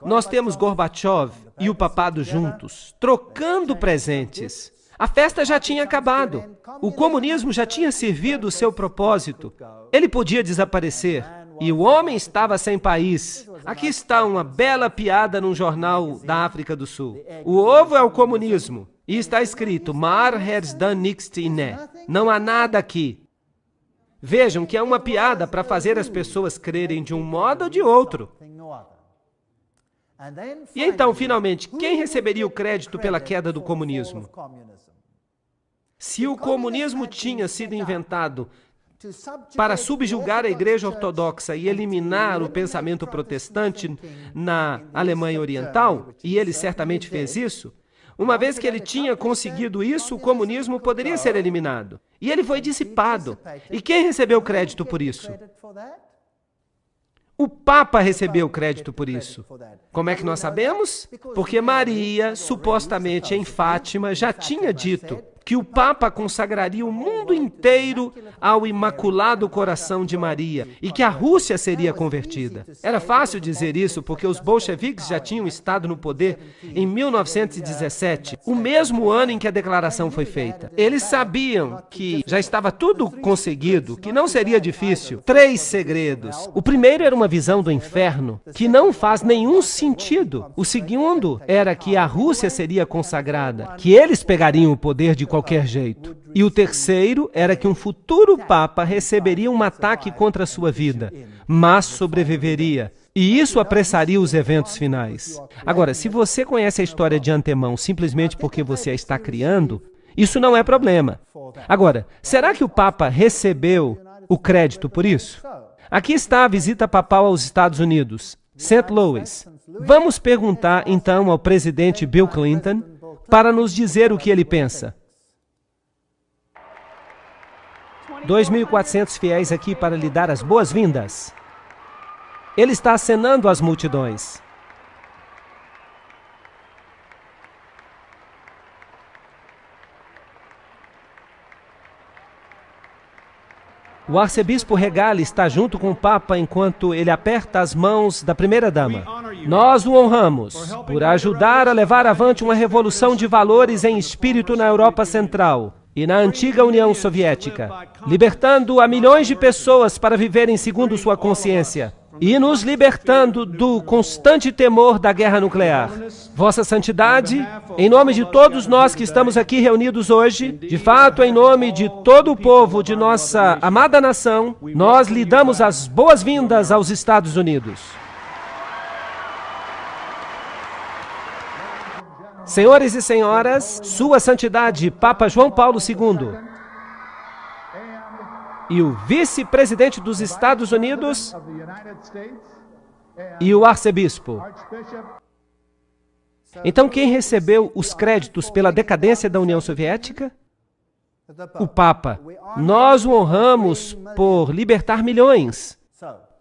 Nós temos Gorbachev e o papado juntos, trocando presentes. A festa já tinha acabado. O comunismo já tinha servido o seu propósito. Ele podia desaparecer. E o homem estava sem país. Aqui está uma bela piada num jornal da África do Sul. O ovo é o comunismo. E está escrito, Maar heers dan niks inne. Não há nada aqui. Vejam que é uma piada para fazer as pessoas crerem de um modo ou de outro. E então, finalmente, quem receberia o crédito pela queda do comunismo? Se o comunismo tinha sido inventado para subjugar a Igreja Ortodoxa e eliminar o pensamento protestante na Alemanha Oriental, e ele certamente fez isso, uma vez que ele tinha conseguido isso, o comunismo poderia ser eliminado. E ele foi dissipado. E quem recebeu crédito por isso? O Papa recebeu crédito por isso. Como é que nós sabemos? Porque Maria, supostamente em Fátima, já tinha dito que o Papa consagraria o mundo inteiro ao Imaculado Coração de Maria e que a Rússia seria convertida. Era fácil dizer isso porque os bolcheviques já tinham estado no poder em 1917, o mesmo ano em que a declaração foi feita. Eles sabiam que já estava tudo conseguido, que não seria difícil. 3 segredos. O primeiro era uma visão do inferno, que não faz nenhum sentido. O segundo era que a Rússia seria consagrada, que eles pegariam o poder de qualquer jeito. E o terceiro era que um futuro Papa receberia um ataque contra a sua vida, mas sobreviveria. E isso apressaria os eventos finais. Agora, se você conhece a história de antemão simplesmente porque você a está criando, isso não é problema. Agora, será que o Papa recebeu o crédito por isso? Aqui está a visita papal aos Estados Unidos, St. Louis. Vamos perguntar então ao presidente Bill Clinton para nos dizer o que ele pensa. 2.400 fiéis aqui para lhe dar as boas-vindas. Ele está acenando às multidões. O arcebispo Regali está junto com o Papa enquanto ele aperta as mãos da primeira-dama. Nós o honramos por ajudar a levar avante uma revolução de valores em espírito na Europa Central e na antiga União Soviética, libertando a milhões de pessoas para viverem segundo sua consciência e nos libertando do constante temor da guerra nuclear. Vossa Santidade, em nome de todos nós que estamos aqui reunidos hoje, de fato, em nome de todo o povo de nossa amada nação, nós lhe damos as boas-vindas aos Estados Unidos. Senhores e senhoras, Sua Santidade, Papa João Paulo II, e o vice-presidente dos Estados Unidos e o arcebispo. Então, quem recebeu os créditos pela decadência da União Soviética? O Papa. Nós o honramos por libertar milhões.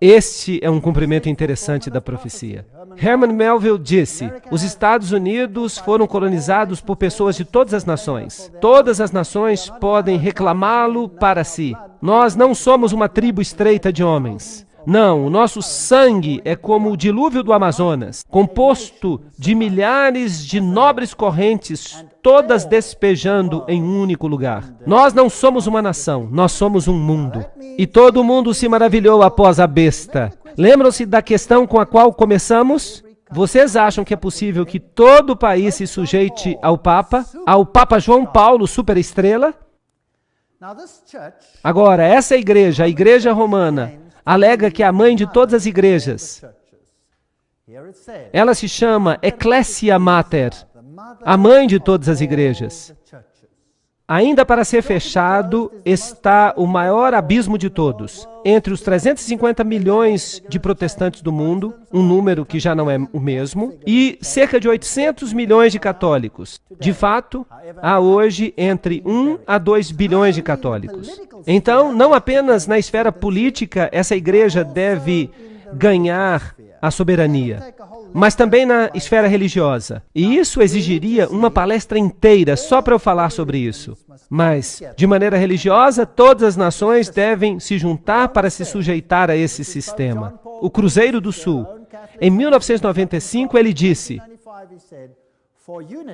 Este é um cumprimento interessante da profecia. Herman Melville disse, os Estados Unidos foram colonizados por pessoas de todas as nações. Todas as nações podem reclamá-lo para si. Nós não somos uma tribo estreita de homens. Não, o nosso sangue é como o dilúvio do Amazonas, composto de milhares de nobres correntes, todas despejando em um único lugar. Nós não somos uma nação, nós somos um mundo. E todo mundo se maravilhou após a besta. Lembram-se da questão com a qual começamos? Vocês acham que é possível que todo o país se sujeite ao Papa João Paulo, superestrela? Agora, essa igreja, a Igreja Romana, alega que é a mãe de todas as igrejas. Ela se chama Ecclesia Mater, a mãe de todas as igrejas. Ainda para ser fechado está o maior abismo de todos. Entre os 350 milhões de protestantes do mundo, um número que já não é o mesmo, e cerca de 800 milhões de católicos. De fato, há hoje entre 1 a 2 bilhões de católicos. Então, não apenas na esfera política essa igreja deve ganhar a soberania, mas também na esfera religiosa. E isso exigiria uma palestra inteira só para eu falar sobre isso. Mas, de maneira religiosa, todas as nações devem se juntar para se sujeitar a esse sistema. O Cruzeiro do Sul, em 1995, ele disse,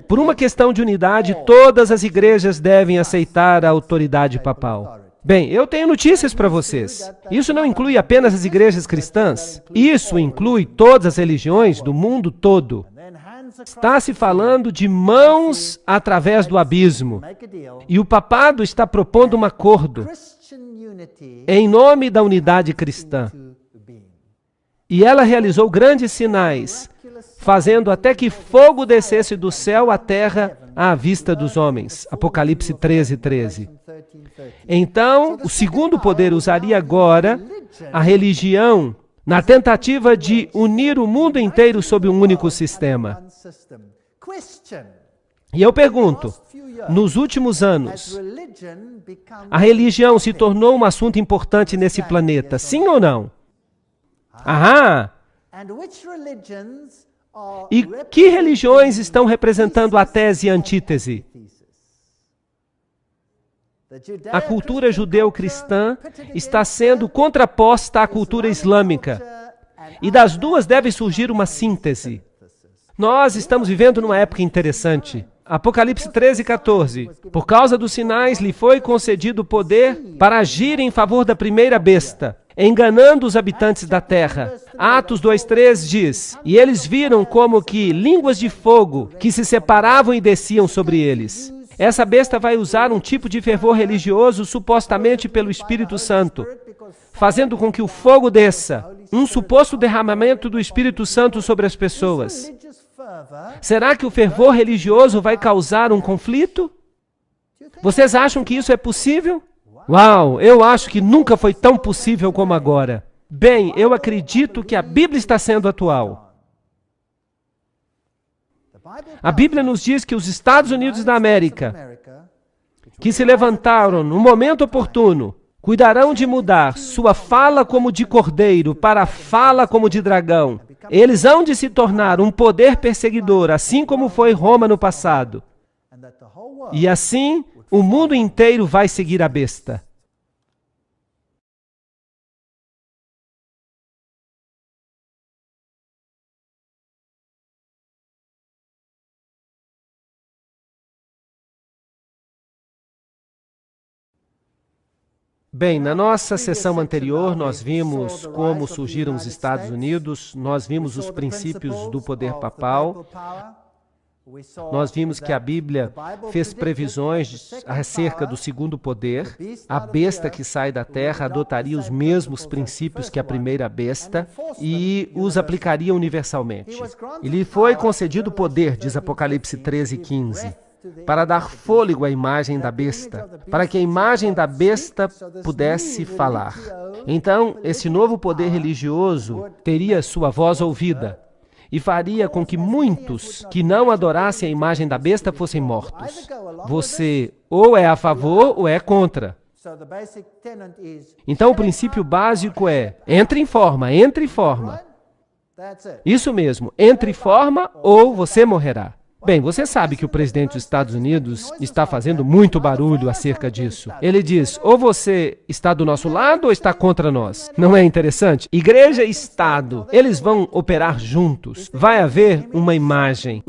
Por uma questão de unidade, todas as igrejas devem aceitar a autoridade papal. Bem, eu tenho notícias para vocês. Isso não inclui apenas as igrejas cristãs. Isso inclui todas as religiões do mundo todo. Está se falando de mãos através do abismo. E o papado está propondo um acordo em nome da unidade cristã. E ela realizou grandes sinais, fazendo até que fogo descesse do céu à terra à vista dos homens. Apocalipse 13:13. Então, o segundo poder usaria agora a religião na tentativa de unir o mundo inteiro sob um único sistema. E eu pergunto, nos últimos anos, a religião se tornou um assunto importante nesse planeta, sim ou não? Aham! E que religiões estão representando a tese e a antítese? A cultura judeu-cristã está sendo contraposta à cultura islâmica. E das duas deve surgir uma síntese. Nós estamos vivendo numa época interessante. Apocalipse 13:14. Por causa dos sinais, lhe foi concedido o poder para agir em favor da primeira besta, enganando os habitantes da terra. Atos 2:3 diz, e eles viram como que línguas de fogo que se separavam e desciam sobre eles. Essa besta vai usar um tipo de fervor religioso supostamente pelo Espírito Santo, fazendo com que o fogo desça, um suposto derramamento do Espírito Santo sobre as pessoas. Será que o fervor religioso vai causar um conflito? Vocês acham que isso é possível? Uau, eu acho que nunca foi tão possível como agora. Bem, eu acredito que a Bíblia está sendo atual. A Bíblia nos diz que os Estados Unidos da América, que se levantaram no momento oportuno, cuidarão de mudar sua fala como de cordeiro para a fala como de dragão. Eles hão de se tornar um poder perseguidor, assim como foi Roma no passado. E assim, o mundo inteiro vai seguir a besta. Bem, na nossa sessão anterior, nós vimos como surgiram os Estados Unidos, nós vimos os princípios do poder papal, nós vimos que a Bíblia fez previsões acerca do segundo poder. A besta que sai da terra adotaria os mesmos princípios que a primeira besta e os aplicaria universalmente. E lhe foi concedido poder, diz Apocalipse 13:15. Para dar fôlego à imagem da besta, para que a imagem da besta pudesse falar. Então, esse novo poder religioso teria sua voz ouvida e faria com que muitos que não adorassem a imagem da besta fossem mortos. Você ou é a favor ou é contra. Então, o princípio básico é, entre em forma, entre em forma. Isso mesmo, entre em forma ou você morrerá. Bem, você sabe que o presidente dos Estados Unidos está fazendo muito barulho acerca disso. Ele diz, ou você está do nosso lado ou está contra nós. Não é interessante? Igreja e Estado, eles vão operar juntos. Vai haver uma imagem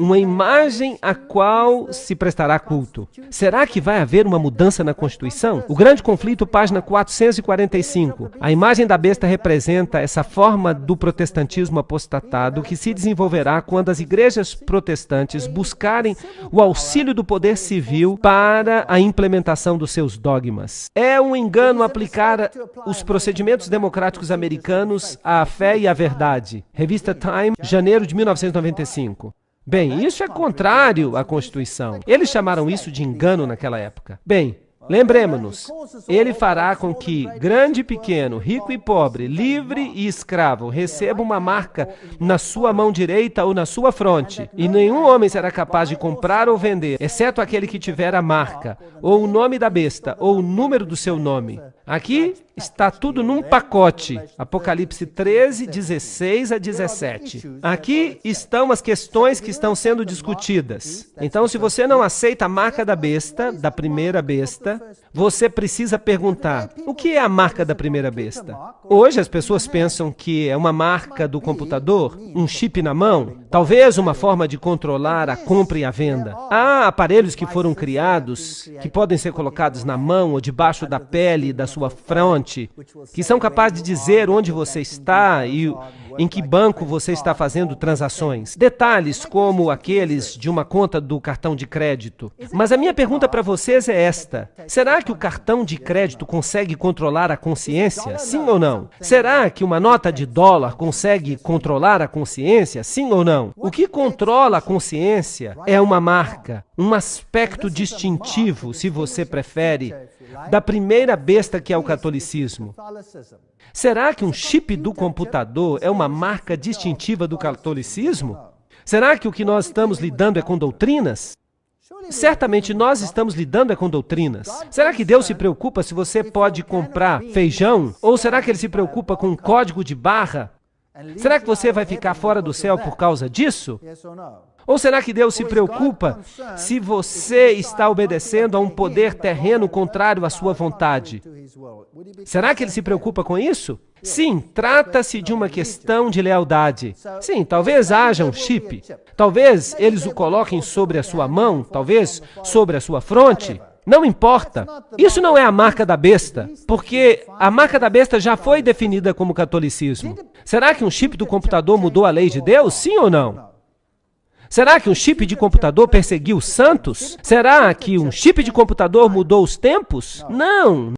a qual se prestará culto. Será que vai haver uma mudança na Constituição? O Grande Conflito, página 445. A imagem da besta representa essa forma do protestantismo apostatado que se desenvolverá quando as igrejas protestantes buscarem o auxílio do poder civil para a implementação dos seus dogmas. É um engano aplicar os procedimentos democráticos americanos à fé e à verdade. Revista Time, janeiro de 1995. Bem, isso é contrário à Constituição. Eles chamaram isso de engano naquela época. Bem, lembremos-nos, ele fará com que grande e pequeno, rico e pobre, livre e escravo recebam uma marca na sua mão direita ou na sua fronte, e nenhum homem será capaz de comprar ou vender, exceto aquele que tiver a marca, ou o nome da besta, ou o número do seu nome. Aqui Está tudo num pacote. Apocalipse 13, 16 a 17. Aqui estão as questões que estão sendo discutidas. Então, se você não aceita a marca da besta, da primeira besta, você precisa perguntar, o que é a marca da primeira besta? Hoje as pessoas pensam que é uma marca do computador, um chip na mão, talvez uma forma de controlar a compra e a venda. Há aparelhos que foram criados, que podem ser colocados na mão ou debaixo da pele da sua fronte, que são capazes de dizer onde você está e em que banco você está fazendo transações. Detalhes como aqueles de uma conta do cartão de crédito. Mas a minha pergunta para vocês é esta. Será que o cartão de crédito consegue controlar a consciência? Sim ou não? Será que uma nota de dólar consegue controlar a consciência? Sim ou não? O que controla a consciência é uma marca, um aspecto distintivo, se você prefere, da primeira besta que é o catolicismo. Será que um chip do computador é uma marca distintiva do catolicismo? Será que o que nós estamos lidando é com doutrinas? Certamente nós estamos lidando com doutrinas. Será que Deus se preocupa se você pode comprar feijão? Ou será que Ele se preocupa com um código de barra? Será que você vai ficar fora do céu por causa disso? Ou será que Deus se preocupa se você está obedecendo a um poder terreno contrário à sua vontade? Será que Ele se preocupa com isso? Sim, trata-se de uma questão de lealdade. Sim, talvez haja um chip. Talvez eles o coloquem sobre a sua mão, talvez sobre a sua fronte. Não importa. Isso não é a marca da besta, porque a marca da besta já foi definida como catolicismo. Será que um chip do computador mudou a lei de Deus? Sim ou não? Será que um chip de computador perseguiu os santos? Será que um chip de computador mudou os tempos? Não.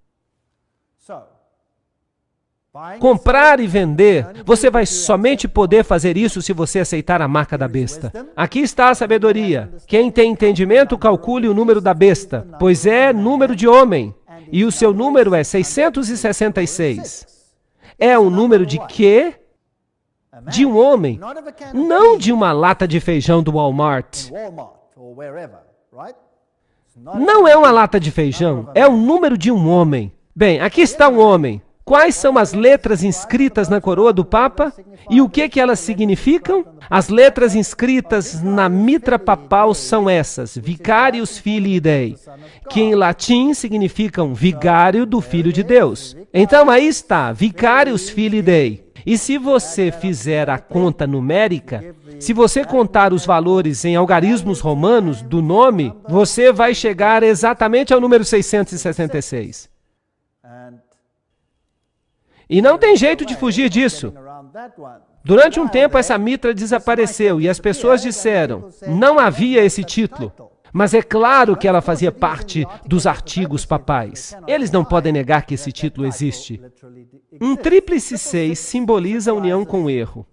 Comprar e vender, você vai somente poder fazer isso se você aceitar a marca da besta. Aqui está a sabedoria. Quem tem entendimento, calcule o número da besta, pois é número de homem, e o seu número é 666. É um número de quê? De um homem, não de uma lata de feijão do Walmart. Não é uma lata de feijão, é o número de um homem. Bem, aqui está um homem. Quais são as letras inscritas na coroa do Papa? E o que elas significam? As letras inscritas na mitra papal são essas, Vicarius Filii Dei, que em latim significam vigário do Filho de Deus. Então aí está, Vicarius Filii Dei. E se você fizer a conta numérica, se você contar os valores em algarismos romanos do nome, você vai chegar exatamente ao número 666. E não tem jeito de fugir disso. Durante um tempo, essa mitra desapareceu e as pessoas disseram, não havia esse título. Mas é claro que ela fazia parte dos artigos papais. Eles não podem negar que esse título existe. Um tríplice 6 simboliza a união com o erro.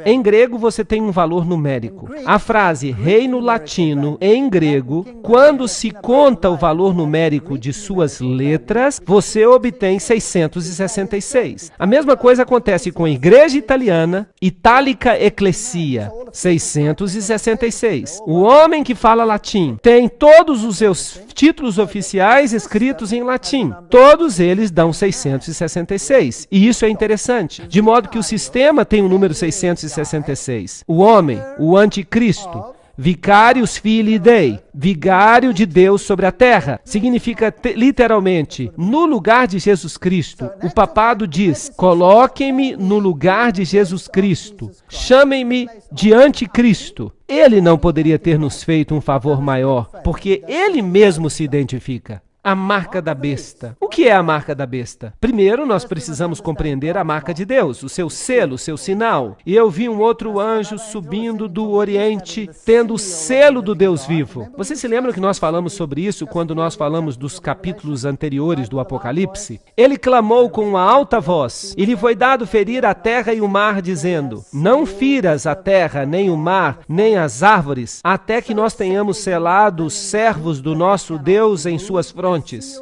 Em grego, você tem um valor numérico. A frase reino latino, em grego, quando se conta o valor numérico de suas letras, você obtém 666. A mesma coisa acontece com a igreja italiana, Itálica Ecclesia, 666. O homem que fala latim tem todos os seus títulos oficiais escritos em latim. Todos eles dão 666. E isso é interessante. De modo que o sistema tem o número 666. O homem, o anticristo, Vicarius Filii Dei, vigário de Deus sobre a terra, significa literalmente, no lugar de Jesus Cristo. O papado diz, coloquem-me no lugar de Jesus Cristo, chamem-me de anticristo. Ele não poderia ter nos feito um favor maior, porque ele mesmo se identifica. A marca da besta. O que é a marca da besta? Primeiro, nós precisamos compreender a marca de Deus, o seu selo, o seu sinal. E eu vi um outro anjo subindo do Oriente, tendo o selo do Deus vivo. Você se lembra que nós falamos sobre isso quando nós falamos dos capítulos anteriores do Apocalipse? Ele clamou com uma alta voz, e lhe foi dado ferir a terra e o mar, dizendo, não firas a terra, nem o mar, nem as árvores, até que nós tenhamos selado os servos do nosso Deus em suas frontes.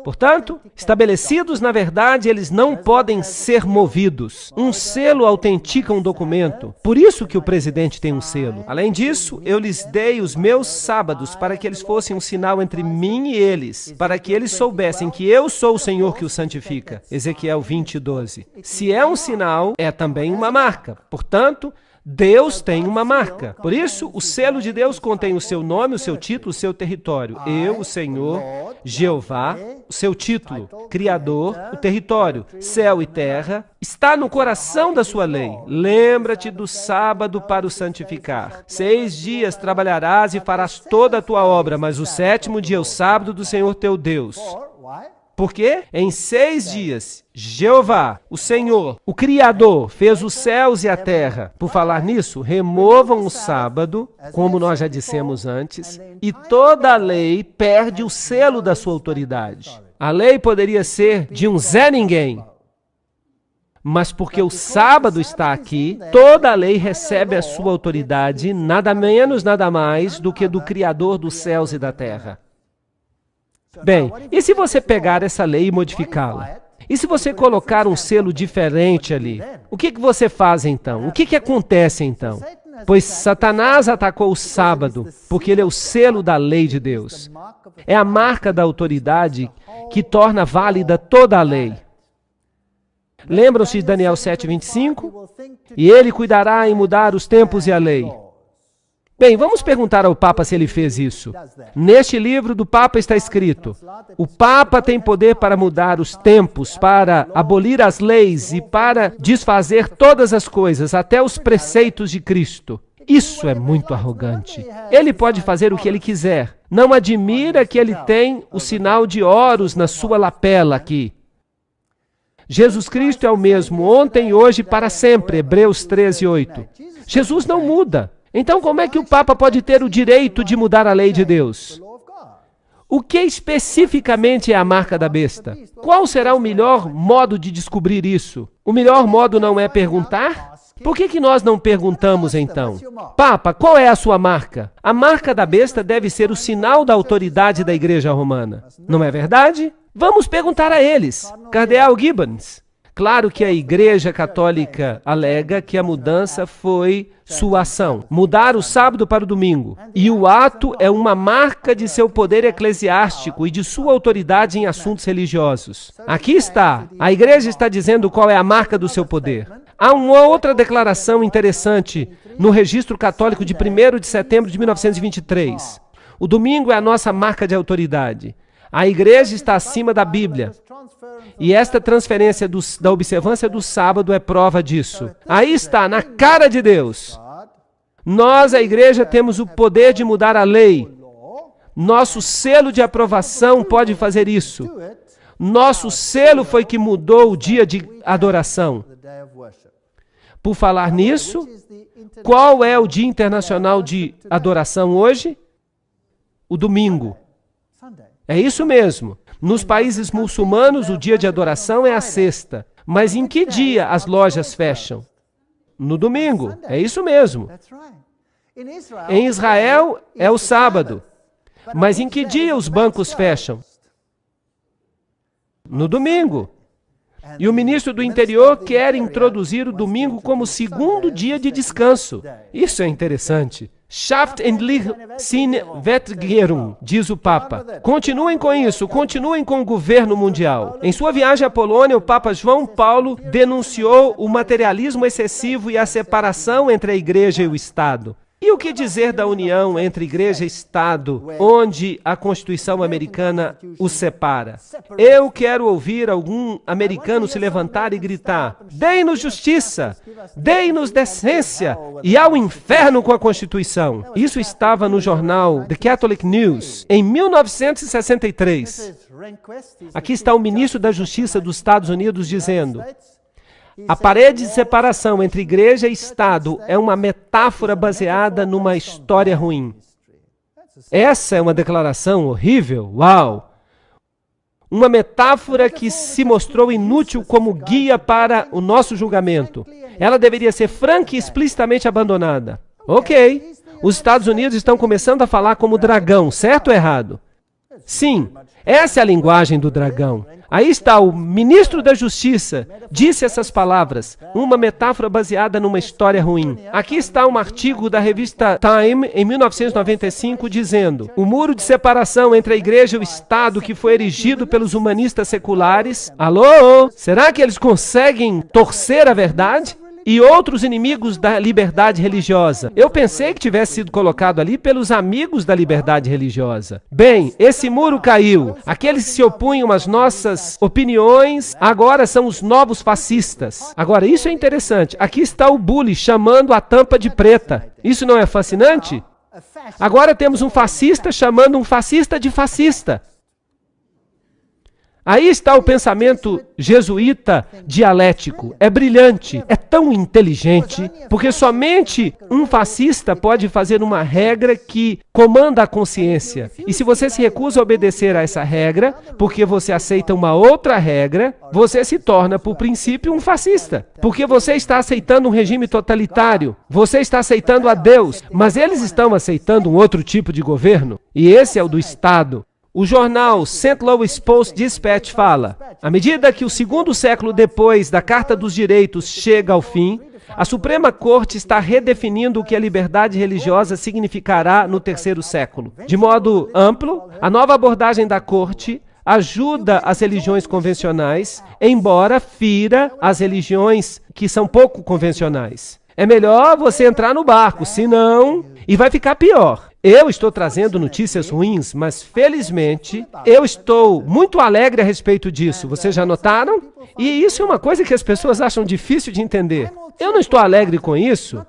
Portanto, estabelecido Estabelecidos na verdade, eles não podem ser movidos. Um selo autentica um documento. Por isso que o presidente tem um selo. Além disso, eu lhes dei os meus sábados para que eles fossem um sinal entre mim e eles, para que eles soubessem que eu sou o Senhor que os santifica. Ezequiel 20:12. Se é um sinal, é também uma marca. Portanto, Deus tem uma marca. Por isso, o selo de Deus contém o seu nome, o seu título, o seu território. Eu, o Senhor, Jeová, o seu título, Criador, o território, céu e terra, está no coração da sua lei. Lembra-te do sábado para o santificar. 6 dias trabalharás e farás toda a tua obra, mas o 7º dia é o sábado do Senhor teu Deus. Porque em 6 dias, Jeová, o Senhor, o Criador, fez os céus e a terra. Por falar nisso, removam o sábado, como nós já dissemos antes, e toda a lei perde o selo da sua autoridade. A lei poderia ser de um Zé Ninguém, mas porque o sábado está aqui, toda a lei recebe a sua autoridade, nada menos, nada mais do que do Criador dos céus e da terra. Bem, e se você pegar essa lei e modificá-la? E se você colocar um selo diferente ali? O que você faz então? O que acontece então? Pois Satanás atacou o sábado, porque ele é o selo da lei de Deus. É a marca da autoridade que torna válida toda a lei. Lembram-se de Daniel 7:25? E ele cuidará em mudar os tempos e a lei. Bem, vamos perguntar ao Papa se ele fez isso. Neste livro do Papa está escrito: o Papa tem poder para mudar os tempos, para abolir as leis e para desfazer todas as coisas, até os preceitos de Cristo. Isso é muito arrogante. Ele pode fazer o que ele quiser. Não admira que ele tem o sinal de Horus na sua lapela aqui. Jesus Cristo é o mesmo ontem, hoje e para sempre. Hebreus 13:8. Jesus não muda. Então, como é que o Papa pode ter o direito de mudar a lei de Deus? O que especificamente é a marca da besta? Qual será o melhor modo de descobrir isso? O melhor modo não é perguntar? Por que nós não perguntamos então? Papa, qual é a sua marca? A marca da besta deve ser o sinal da autoridade da Igreja Romana. Não é verdade? Vamos perguntar a eles. Cardeal Gibbons. Claro que a Igreja Católica alega que a mudança foi sua ação. Mudar o sábado para o domingo. E o ato é uma marca de seu poder eclesiástico e de sua autoridade em assuntos religiosos. Aqui está. A Igreja está dizendo qual é a marca do seu poder. Há uma outra declaração interessante no Registro Católico de 1º de setembro de 1923. O domingo é a nossa marca de autoridade. A Igreja está acima da Bíblia. E esta transferência da observância do sábado é prova disso. Aí está, na cara de Deus. Nós, a Igreja, temos o poder de mudar a lei. Nosso selo de aprovação pode fazer isso. Nosso selo foi que mudou o dia de adoração. Por falar nisso, qual é o Dia Internacional de Adoração hoje? O domingo. É isso mesmo. Nos países muçulmanos, o dia de adoração é a sexta. Mas em que dia as lojas fecham? No domingo. É isso mesmo. Em Israel, é o sábado. Mas em que dia os bancos fecham? No domingo. E o ministro do Interior quer introduzir o domingo como segundo dia de descanso. Isso é interessante. Schafft endlich sin Wettergärung, diz o Papa. Continuem com isso, continuem com o governo mundial. Em sua viagem à Polônia, o Papa João Paulo denunciou o materialismo excessivo e a separação entre a Igreja e o Estado. E o que dizer da união entre Igreja e Estado, onde a Constituição americana os separa? Eu quero ouvir algum americano se levantar e gritar: deem-nos justiça, deem-nos decência e ao inferno com a Constituição. Isso estava no jornal The Catholic News, em 1963. Aqui está o ministro da Justiça dos Estados Unidos dizendo: a parede de separação entre igreja e Estado é uma metáfora baseada numa história ruim. Essa é uma declaração horrível. Uau! Uma metáfora que se mostrou inútil como guia para o nosso julgamento. Ela deveria ser franca e explicitamente abandonada. Ok. Os Estados Unidos estão começando a falar como dragão, certo ou errado? Sim, essa é a linguagem do dragão. Aí está, o ministro da Justiça disse essas palavras, uma metáfora baseada numa história ruim. Aqui está um artigo da revista Time, em 1995, dizendo: o muro de separação entre a igreja e o Estado que foi erigido pelos humanistas seculares, alô? Será que eles conseguem torcer a verdade? E outros inimigos da liberdade religiosa. Eu pensei que tivesse sido colocado ali pelos amigos da liberdade religiosa. Bem, esse muro caiu. Aqueles que se opunham às nossas opiniões agora são os novos fascistas. Agora, isso é interessante. Aqui está o bully chamando a tampa de preta. Isso não é fascinante? Agora temos um fascista chamando um fascista de fascista. Aí está o pensamento jesuíta dialético. É brilhante, é tão inteligente, porque somente um fascista pode fazer uma regra que comanda a consciência. E se você se recusa a obedecer a essa regra, porque você aceita uma outra regra, você se torna, por princípio, um fascista. Porque você está aceitando um regime totalitário, você está aceitando a Deus, mas eles estão aceitando um outro tipo de governo, e esse é o do Estado. O jornal St. Louis Post-Dispatch fala: à medida que o segundo século depois da Carta dos Direitos chega ao fim, a Suprema Corte está redefinindo o que a liberdade religiosa significará no terceiro século. De modo amplo, a nova abordagem da Corte ajuda as religiões convencionais, embora fira as religiões que são pouco convencionais. É melhor você entrar no barco, senão... E vai ficar pior. Eu estou trazendo notícias ruins, mas felizmente eu estou muito alegre a respeito disso. Vocês já notaram? E isso é uma coisa que as pessoas acham difícil de entender. Eu não estou alegre com isso.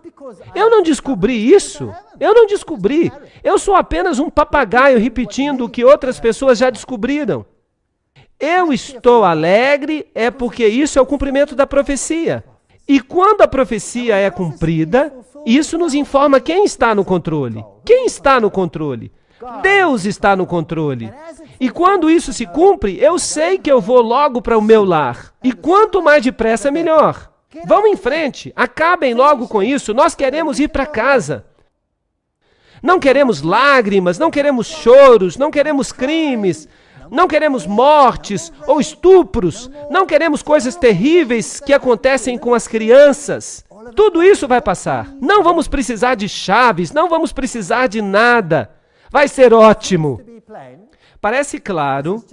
Eu não descobri isso. Eu não descobri. Eu sou apenas um papagaio repetindo o que outras pessoas já descobriram. Eu estou alegre é porque isso é o cumprimento da profecia. E quando a profecia é cumprida, isso nos informa quem está no controle. Quem está no controle? Deus está no controle. E quando isso se cumpre, eu sei que eu vou logo para o meu lar. E quanto mais depressa, melhor. Vão em frente, acabem logo com isso. Nós queremos ir para casa. Não queremos lágrimas, não queremos choros, não queremos crimes. Não queremos mortes ou estupros, não queremos coisas terríveis que acontecem com as crianças. Tudo isso vai passar. Não vamos precisar de chaves, não vamos precisar de nada. Vai ser ótimo. Parece claro,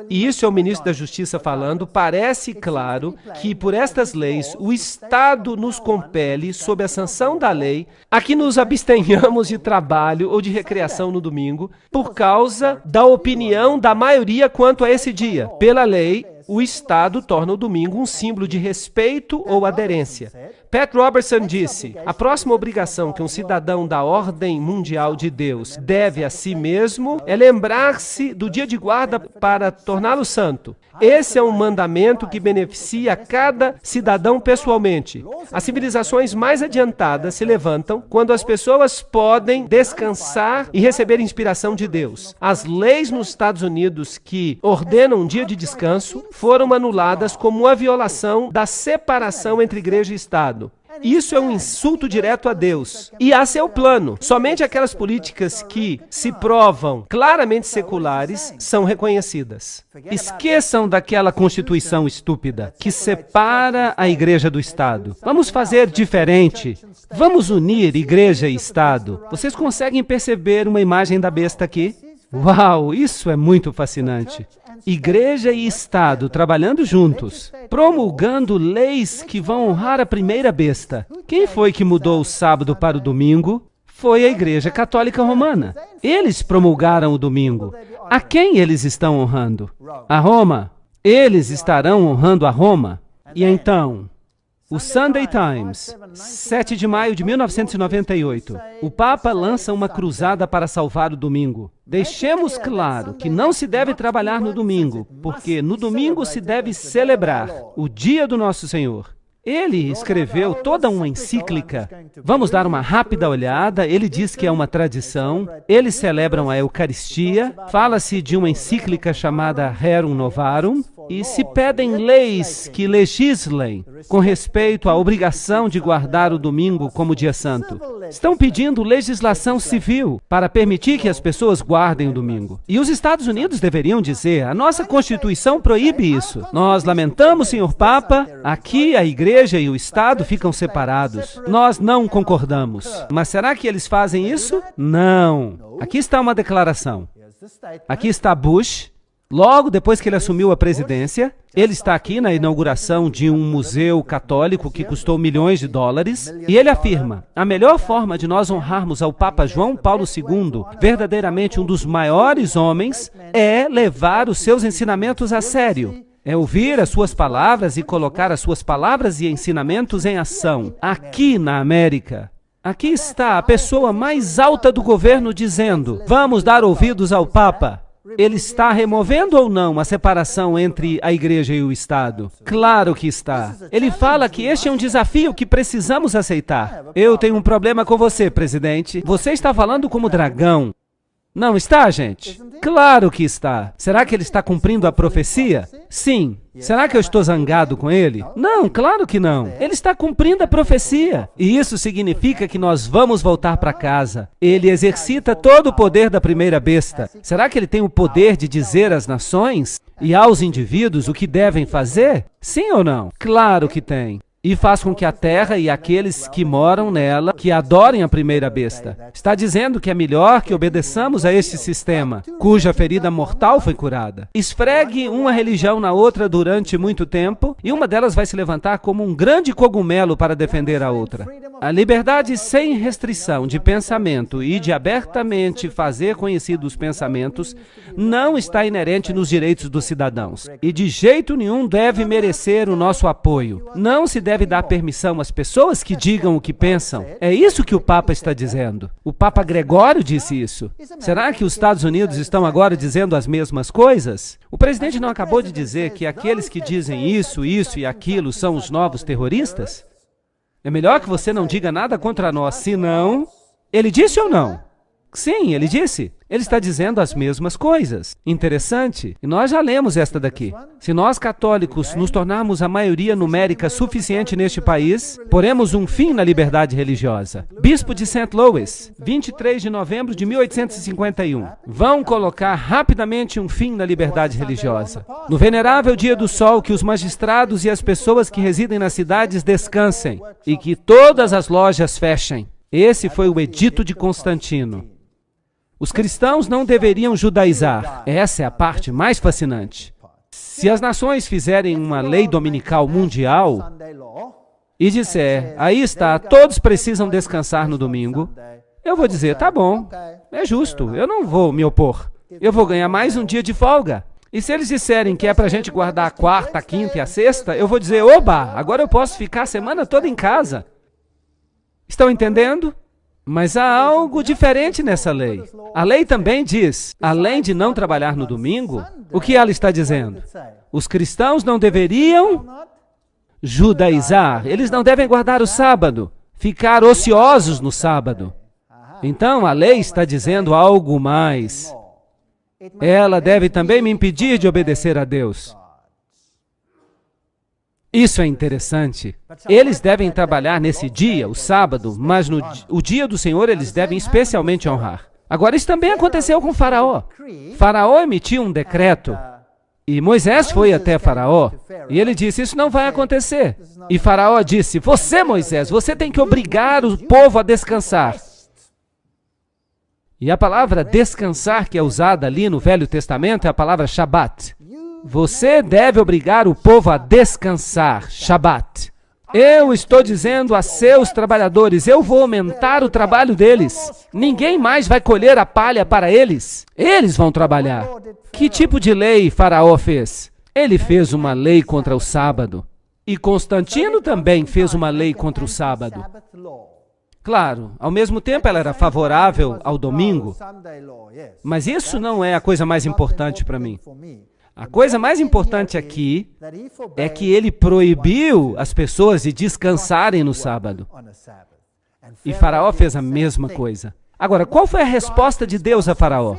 e isso é o ministro da Justiça falando, parece claro que por estas leis o Estado nos compele, sob a sanção da lei, a que nos abstenhamos de trabalho ou de recreação no domingo, por causa da opinião da maioria quanto a esse dia. Pela lei, o Estado torna o domingo um símbolo de respeito ou aderência. Pat Robertson disse: a próxima obrigação que um cidadão da ordem mundial de Deus deve a si mesmo é lembrar-se do dia de guarda para torná-lo santo. Esse é um mandamento que beneficia cada cidadão pessoalmente. As civilizações mais adiantadas se levantam quando as pessoas podem descansar e receber inspiração de Deus. As leis nos Estados Unidos que ordenam um dia de descanso foram anuladas como uma violação da separação entre igreja e Estado. Isso é um insulto direto a Deus e a seu plano. Somente aquelas políticas que se provam claramente seculares são reconhecidas. Esqueçam daquela Constituição estúpida que separa a igreja do Estado. Vamos fazer diferente. Vamos unir igreja e Estado. Vocês conseguem perceber uma imagem da besta aqui? Uau, isso é muito fascinante. Igreja e Estado trabalhando juntos, promulgando leis que vão honrar a primeira besta. Quem foi que mudou o sábado para o domingo? Foi a Igreja Católica Romana. Eles promulgaram o domingo. A quem eles estão honrando? A Roma. Eles estarão honrando a Roma. E então, o Sunday Times, 7 de maio de 1998. O Papa lança uma cruzada para salvar o domingo. Deixemos claro que não se deve trabalhar no domingo, porque no domingo se deve celebrar o dia do nosso Senhor. Ele escreveu toda uma encíclica. Vamos dar uma rápida olhada. Ele diz que é uma tradição. Eles celebram a Eucaristia. Fala-se de uma encíclica chamada Rerum Novarum. E se pedem leis que legislem com respeito à obrigação de guardar o domingo como dia santo, estão pedindo legislação civil para permitir que as pessoas guardem o domingo. E os Estados Unidos deveriam dizer, a nossa Constituição proíbe isso. Nós lamentamos, senhor Papa, aqui a igreja e o Estado ficam separados. Nós não concordamos. Mas será que eles fazem isso? Não. Aqui está uma declaração. Aqui está Bush. Logo depois que ele assumiu a presidência, ele está aqui na inauguração de um museu católico que custou milhões de dólares, e ele afirma, a melhor forma de nós honrarmos ao Papa João Paulo II, verdadeiramente um dos maiores homens, é levar os seus ensinamentos a sério. É ouvir as suas palavras e colocar as suas palavras e ensinamentos em ação, aqui na América. Aqui está a pessoa mais alta do governo dizendo, vamos dar ouvidos ao Papa. Ele está removendo ou não a separação entre a igreja e o Estado? Claro que está. Ele fala que este é um desafio que precisamos aceitar. Eu tenho um problema com você, presidente. Você está falando como dragão. Não está, gente? Claro que está. Será que ele está cumprindo a profecia? Sim. Será que eu estou zangado com ele? Não, claro que não. Ele está cumprindo a profecia. E isso significa que nós vamos voltar para casa. Ele exercita todo o poder da primeira besta. Será que ele tem o poder de dizer às nações e aos indivíduos o que devem fazer? Sim ou não? Claro que tem. E faz com que a terra e aqueles que moram nela, que adorem a primeira besta. Está dizendo que é melhor que obedeçamos a este sistema, cuja ferida mortal foi curada. Esfregue uma religião na outra durante muito tempo, e uma delas vai se levantar como um grande cogumelo para defender a outra. A liberdade sem restrição de pensamento e de abertamente fazer conhecidos os pensamentos não está inerente nos direitos dos cidadãos. E de jeito nenhum deve merecer o nosso apoio. Não se deve dar permissão às pessoas que digam o que pensam. É isso que o Papa está dizendo. O Papa Gregório disse isso. Será que os Estados Unidos estão agora dizendo as mesmas coisas? O presidente não acabou de dizer que aqueles que dizem isso e aquilo são os novos terroristas? É melhor que você não diga nada contra nós, senão... Ele disse ou não? Sim, ele disse. Ele está dizendo as mesmas coisas. Interessante. E nós já lemos esta daqui. Se nós católicos nos tornarmos a maioria numérica suficiente neste país, poremos um fim na liberdade religiosa. Bispo de St. Louis, 23 de novembro de 1851. Vão colocar rapidamente um fim na liberdade religiosa. No venerável dia do sol, que os magistrados e as pessoas que residem nas cidades descansem e que todas as lojas fechem. Esse foi o edito de Constantino. Os cristãos não deveriam judaizar. Essa é a parte mais fascinante. Se as nações fizerem uma lei dominical mundial e disser, aí está, todos precisam descansar no domingo, eu vou dizer, tá bom, é justo, eu não vou me opor. Eu vou ganhar mais um dia de folga. E se eles disserem que é para a gente guardar a quarta, a quinta e a sexta, eu vou dizer, oba, agora eu posso ficar a semana toda em casa. Estão entendendo? Mas há algo diferente nessa lei. A lei também diz, além de não trabalhar no domingo, o que ela está dizendo? Os cristãos não deveriam judaizar, eles não devem guardar o sábado, ficar ociosos no sábado. Então, a lei está dizendo algo mais. Ela deve também me impedir de obedecer a Deus. Isso é interessante. Eles devem trabalhar nesse dia, o sábado, mas o dia do Senhor eles devem especialmente honrar. Agora, isso também aconteceu com Faraó. Faraó emitiu um decreto e Moisés foi até Faraó e ele disse, isso não vai acontecer. E Faraó disse, você, Moisés, você tem que obrigar o povo a descansar. E a palavra descansar que é usada ali no Velho Testamento é a palavra Shabat. Você deve obrigar o povo a descansar, Shabat. Eu estou dizendo a seus trabalhadores, eu vou aumentar o trabalho deles. Ninguém mais vai colher a palha para eles. Eles vão trabalhar. Que tipo de lei Faraó fez? Ele fez uma lei contra o sábado. E Constantino também fez uma lei contra o sábado. Claro, ao mesmo tempo ela era favorável ao domingo. Mas isso não é a coisa mais importante para mim. A coisa mais importante aqui é que ele proibiu as pessoas de descansarem no sábado. E Faraó fez a mesma coisa. Agora, qual foi a resposta de Deus a Faraó?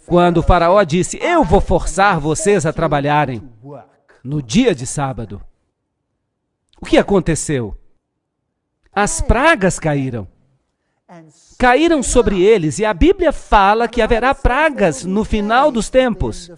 Quando o faraó disse, eu vou forçar vocês a trabalharem no dia de sábado, o que aconteceu? As pragas caíram. Caíram sobre eles, e a Bíblia fala que haverá pragas no final dos tempos.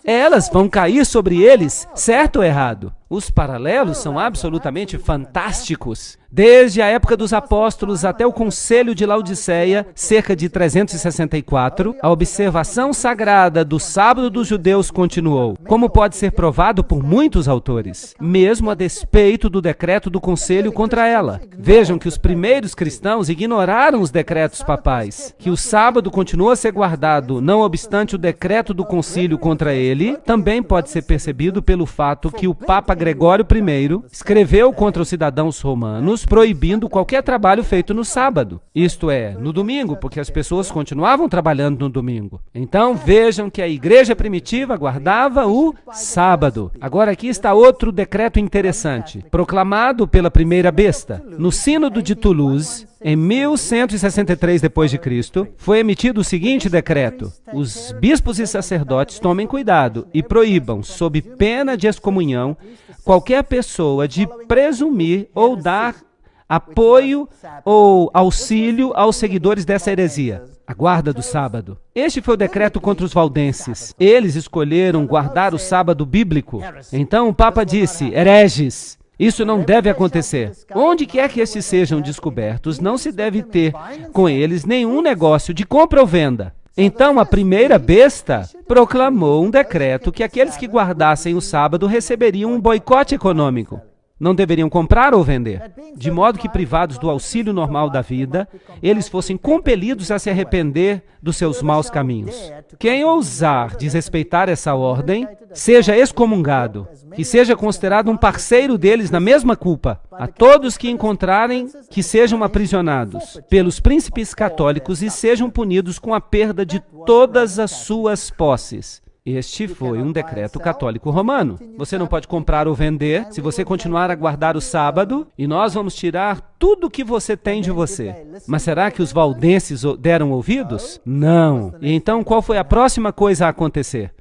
Elas vão cair sobre eles, certo ou errado? Os paralelos são absolutamente fantásticos. Desde a época dos apóstolos até o Concílio de Laodiceia, cerca de 364, a observação sagrada do sábado dos judeus continuou, como pode ser provado por muitos autores, mesmo a despeito do decreto do Concílio contra ela. Vejam que os primeiros cristãos ignoraram os decretos papais, que o sábado continuou a ser guardado, não obstante o decreto do Concílio contra ele, também pode ser percebido pelo fato que o Papa Gregório I escreveu contra os cidadãos romanos, proibindo qualquer trabalho feito no sábado. Isto é, no domingo, porque as pessoas continuavam trabalhando no domingo. Então, vejam que a igreja primitiva guardava o sábado. Agora aqui está outro decreto interessante, proclamado pela primeira besta. No Sínodo de Toulouse, em 1163 d.C., foi emitido o seguinte decreto: os bispos e sacerdotes tomem cuidado e proíbam, sob pena de excomunhão, qualquer pessoa de presumir ou dar apoio ou auxílio aos seguidores dessa heresia, a guarda do sábado. Este foi o decreto contra os valdenses. Eles escolheram guardar o sábado bíblico. Então o Papa disse, hereges, isso não deve acontecer. Onde quer que estes sejam descobertos, não se deve ter com eles nenhum negócio de compra ou venda. Então a primeira besta proclamou um decreto que aqueles que guardassem o sábado receberiam um boicote econômico. Não deveriam comprar ou vender, de modo que, privados do auxílio normal da vida, eles fossem compelidos a se arrepender dos seus maus caminhos. Quem ousar desrespeitar essa ordem, seja excomungado, que seja considerado um parceiro deles na mesma culpa. A todos que encontrarem, que sejam aprisionados pelos príncipes católicos e sejam punidos com a perda de todas as suas posses. Este foi um decreto católico romano. Você não pode comprar ou vender se você continuar a guardar o sábado, e nós vamos tirar tudo o que você tem de você. Mas será que os valdenses deram ouvidos? Não. E então qual foi a próxima coisa a acontecer?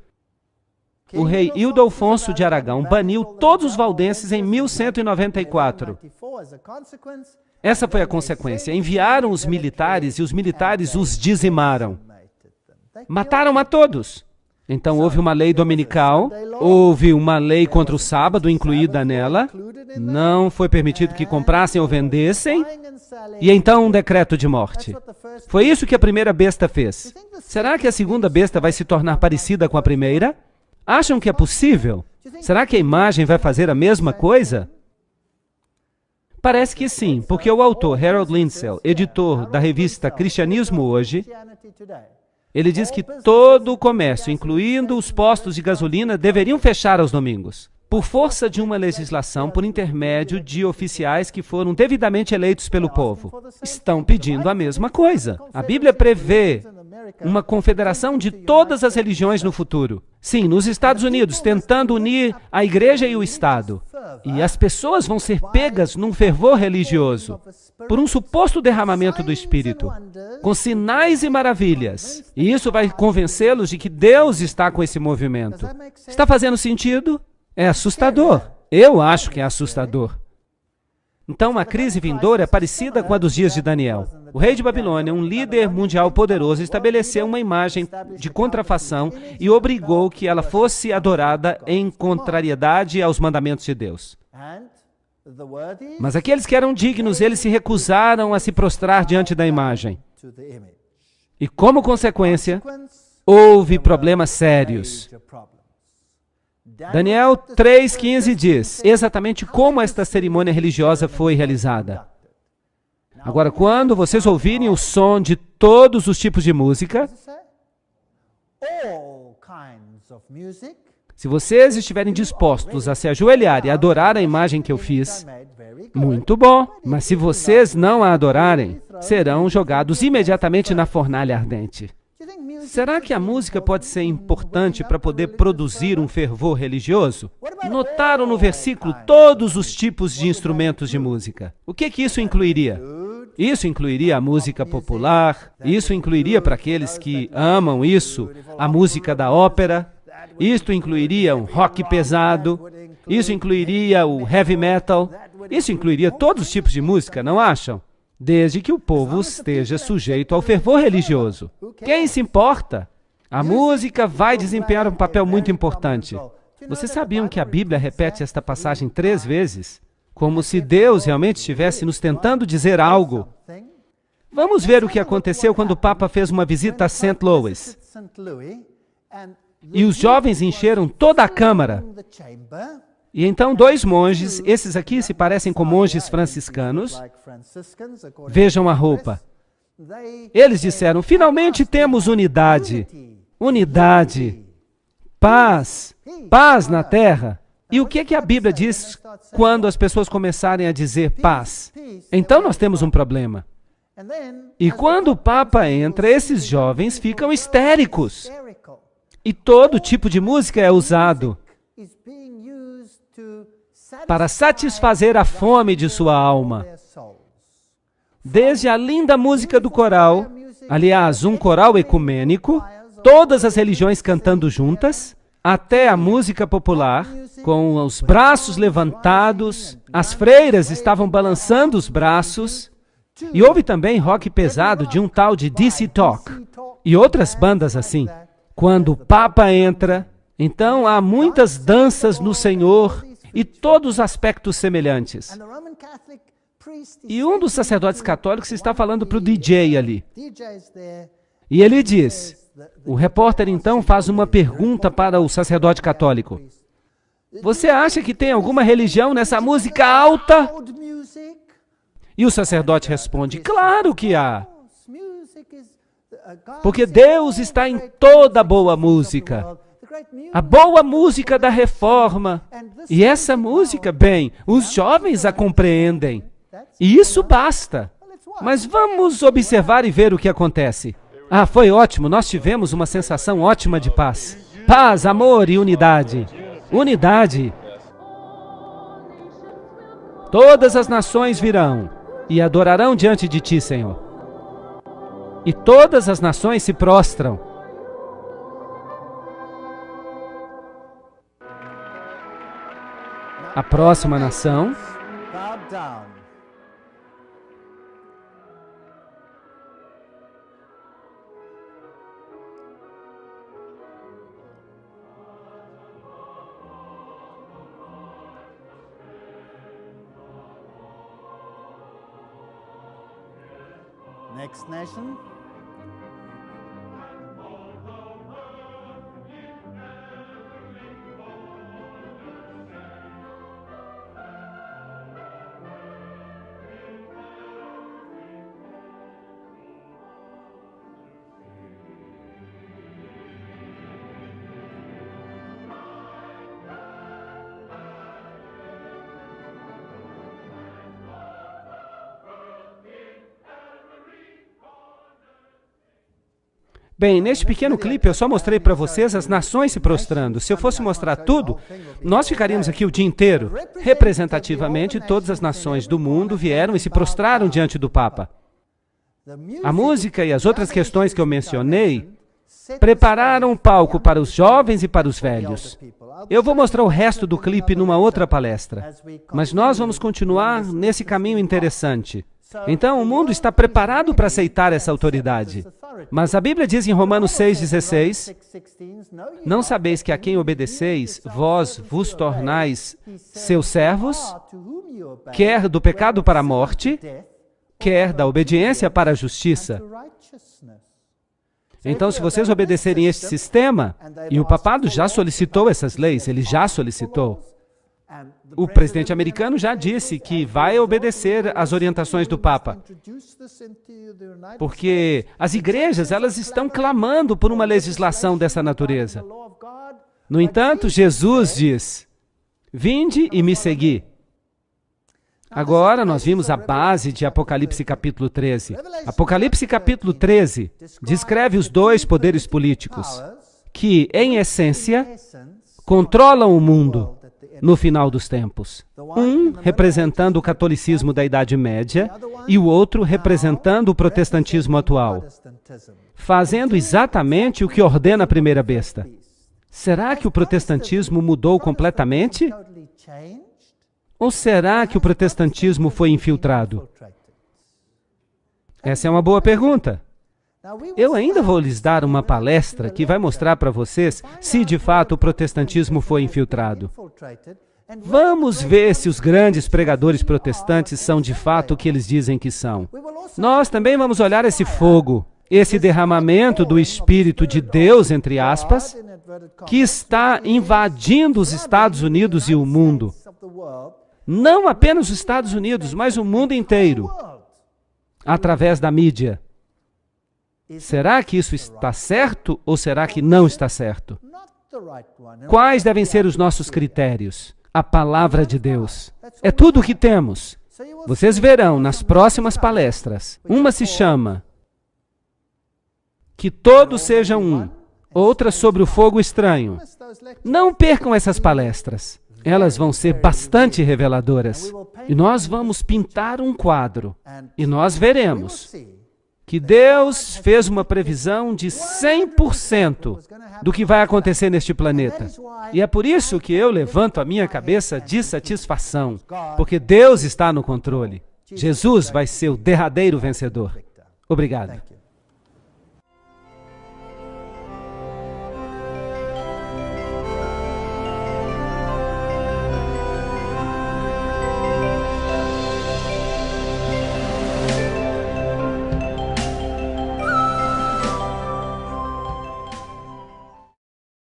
O rei Ildefonso de Aragão baniu todos os valdenses em 1194. Essa foi a consequência. Enviaram os militares e os militares os dizimaram. Mataram a todos. Então houve uma lei dominical, houve uma lei contra o sábado incluída nela, não foi permitido que comprassem ou vendessem, e então um decreto de morte. Foi isso que a primeira besta fez. Será que a segunda besta vai se tornar parecida com a primeira? Acham que é possível? Será que a imagem vai fazer a mesma coisa? Parece que sim, porque o autor Harold Lindsell, editor da revista Cristianismo Hoje, ele diz que todo o comércio, incluindo os postos de gasolina, deveriam fechar aos domingos, por força de uma legislação por intermédio de oficiais que foram devidamente eleitos pelo povo. Estão pedindo a mesma coisa. A Bíblia prevê uma confederação de todas as religiões no futuro. Sim, nos Estados Unidos, tentando unir a igreja e o Estado. E as pessoas vão ser pegas num fervor religioso, por um suposto derramamento do Espírito, com sinais e maravilhas. E isso vai convencê-los de que Deus está com esse movimento. Está fazendo sentido? É assustador. Eu acho que é assustador. Então, a crise vindoura é parecida com a dos dias de Daniel. O rei de Babilônia, um líder mundial poderoso, estabeleceu uma imagem de contrafação e obrigou que ela fosse adorada em contrariedade aos mandamentos de Deus. Mas aqueles que eram dignos, eles se recusaram a se prostrar diante da imagem. E como consequência, houve problemas sérios. Daniel 3,15 diz exatamente como esta cerimônia religiosa foi realizada. Agora, quando vocês ouvirem o som de todos os tipos de música, se vocês estiverem dispostos a se ajoelhar e adorar a imagem que eu fiz, muito bom. Mas se vocês não a adorarem, serão jogados imediatamente na fornalha ardente. Será que a música pode ser importante para poder produzir um fervor religioso? Notaram no versículo todos os tipos de instrumentos de música. O que isso incluiria? Isso incluiria a música popular, isso incluiria, para aqueles que amam isso, a música da ópera, isso incluiria um rock pesado, isso incluiria o heavy metal, isso incluiria todos os tipos de música, não acham? Desde que o povo esteja sujeito ao fervor religioso. Quem se importa? A música vai desempenhar um papel muito importante. Vocês sabiam que a Bíblia repete esta passagem 3 vezes? Como se Deus realmente estivesse nos tentando dizer algo. Vamos ver o que aconteceu quando o Papa fez uma visita a St. Louis. E os jovens encheram toda a câmara. E então 2 monges, esses aqui se parecem com monges franciscanos, vejam a roupa. Eles disseram, finalmente temos unidade, unidade, paz, paz na terra. E o que a Bíblia diz quando as pessoas começarem a dizer paz? Então nós temos um problema. E quando o Papa entra, esses jovens ficam histéricos. E todo tipo de música é usado para satisfazer a fome de sua alma. Desde a linda música do coral, aliás, um coral ecumênico, todas as religiões cantando juntas, até a música popular, com os braços levantados, as freiras estavam balançando os braços, e houve também rock pesado de um tal de DC Talk, e outras bandas assim. Quando o Papa entra, então há muitas danças no Senhor e todos os aspectos semelhantes. E um dos sacerdotes católicos está falando para o DJ ali. E ele diz, o repórter então faz uma pergunta para o sacerdote católico. Você acha que tem alguma religião nessa música alta? E o sacerdote responde, claro que há. Porque Deus está em toda boa música. A boa música da reforma. E essa música, bem, os jovens a compreendem. E isso basta. Mas vamos observar e ver o que acontece. Ah, foi ótimo. Nós tivemos uma sensação ótima de paz. Paz, amor e unidade. Unidade. Todas as nações virão e adorarão diante de ti, Senhor. E todas as nações se prostram. A próxima nação. Next nation. Bem, neste pequeno clipe eu só mostrei para vocês as nações se prostrando. Se eu fosse mostrar tudo, nós ficaríamos aqui o dia inteiro. Representativamente, todas as nações do mundo vieram e se prostraram diante do Papa. A música e as outras questões que eu mencionei prepararam o palco para os jovens e para os velhos. Eu vou mostrar o resto do clipe numa outra palestra, mas nós vamos continuar nesse caminho interessante. Então, o mundo está preparado para aceitar essa autoridade. Mas a Bíblia diz em Romanos 6,16, não sabeis que a quem obedeceis, vós vos tornais seus servos, quer do pecado para a morte, quer da obediência para a justiça. Então, se vocês obedecerem este sistema, e o papado já solicitou essas leis, ele já solicitou. O presidente americano já disse que vai obedecer às orientações do Papa. Porque as igrejas, elas estão clamando por uma legislação dessa natureza. No entanto, Jesus diz, vinde e me segui. Agora nós vimos a base de Apocalipse capítulo 13. Apocalipse capítulo 13 descreve os 2 poderes políticos que, em essência, controlam o mundo. no final dos tempos. Um representando o catolicismo da Idade Média e o outro representando o protestantismo atual, fazendo exatamente o que ordena a primeira besta. Será que o protestantismo mudou completamente? Ou será que o protestantismo foi infiltrado? Essa é uma boa pergunta. Eu ainda vou lhes dar uma palestra que vai mostrar para vocês se de fato o protestantismo foi infiltrado. Vamos ver se os grandes pregadores protestantes são de fato o que eles dizem que são. Nós também vamos olhar esse fogo, esse derramamento do Espírito de Deus, entre aspas, que está invadindo os Estados Unidos e o mundo. Não apenas os Estados Unidos, mas o mundo inteiro, através da mídia. Será que isso está certo ou será que não está certo? Quais devem ser os nossos critérios? A palavra de Deus. É tudo o que temos. Vocês verão nas próximas palestras. Uma se chama Que Todos Sejam Um. Outra sobre o fogo estranho. Não percam essas palestras. Elas vão ser bastante reveladoras. E nós vamos pintar um quadro. E nós veremos que Deus fez uma previsão de 100% do que vai acontecer neste planeta. E é por isso que eu levanto a minha cabeça de satisfação, porque Deus está no controle. Jesus vai ser o derradeiro vencedor. Obrigado.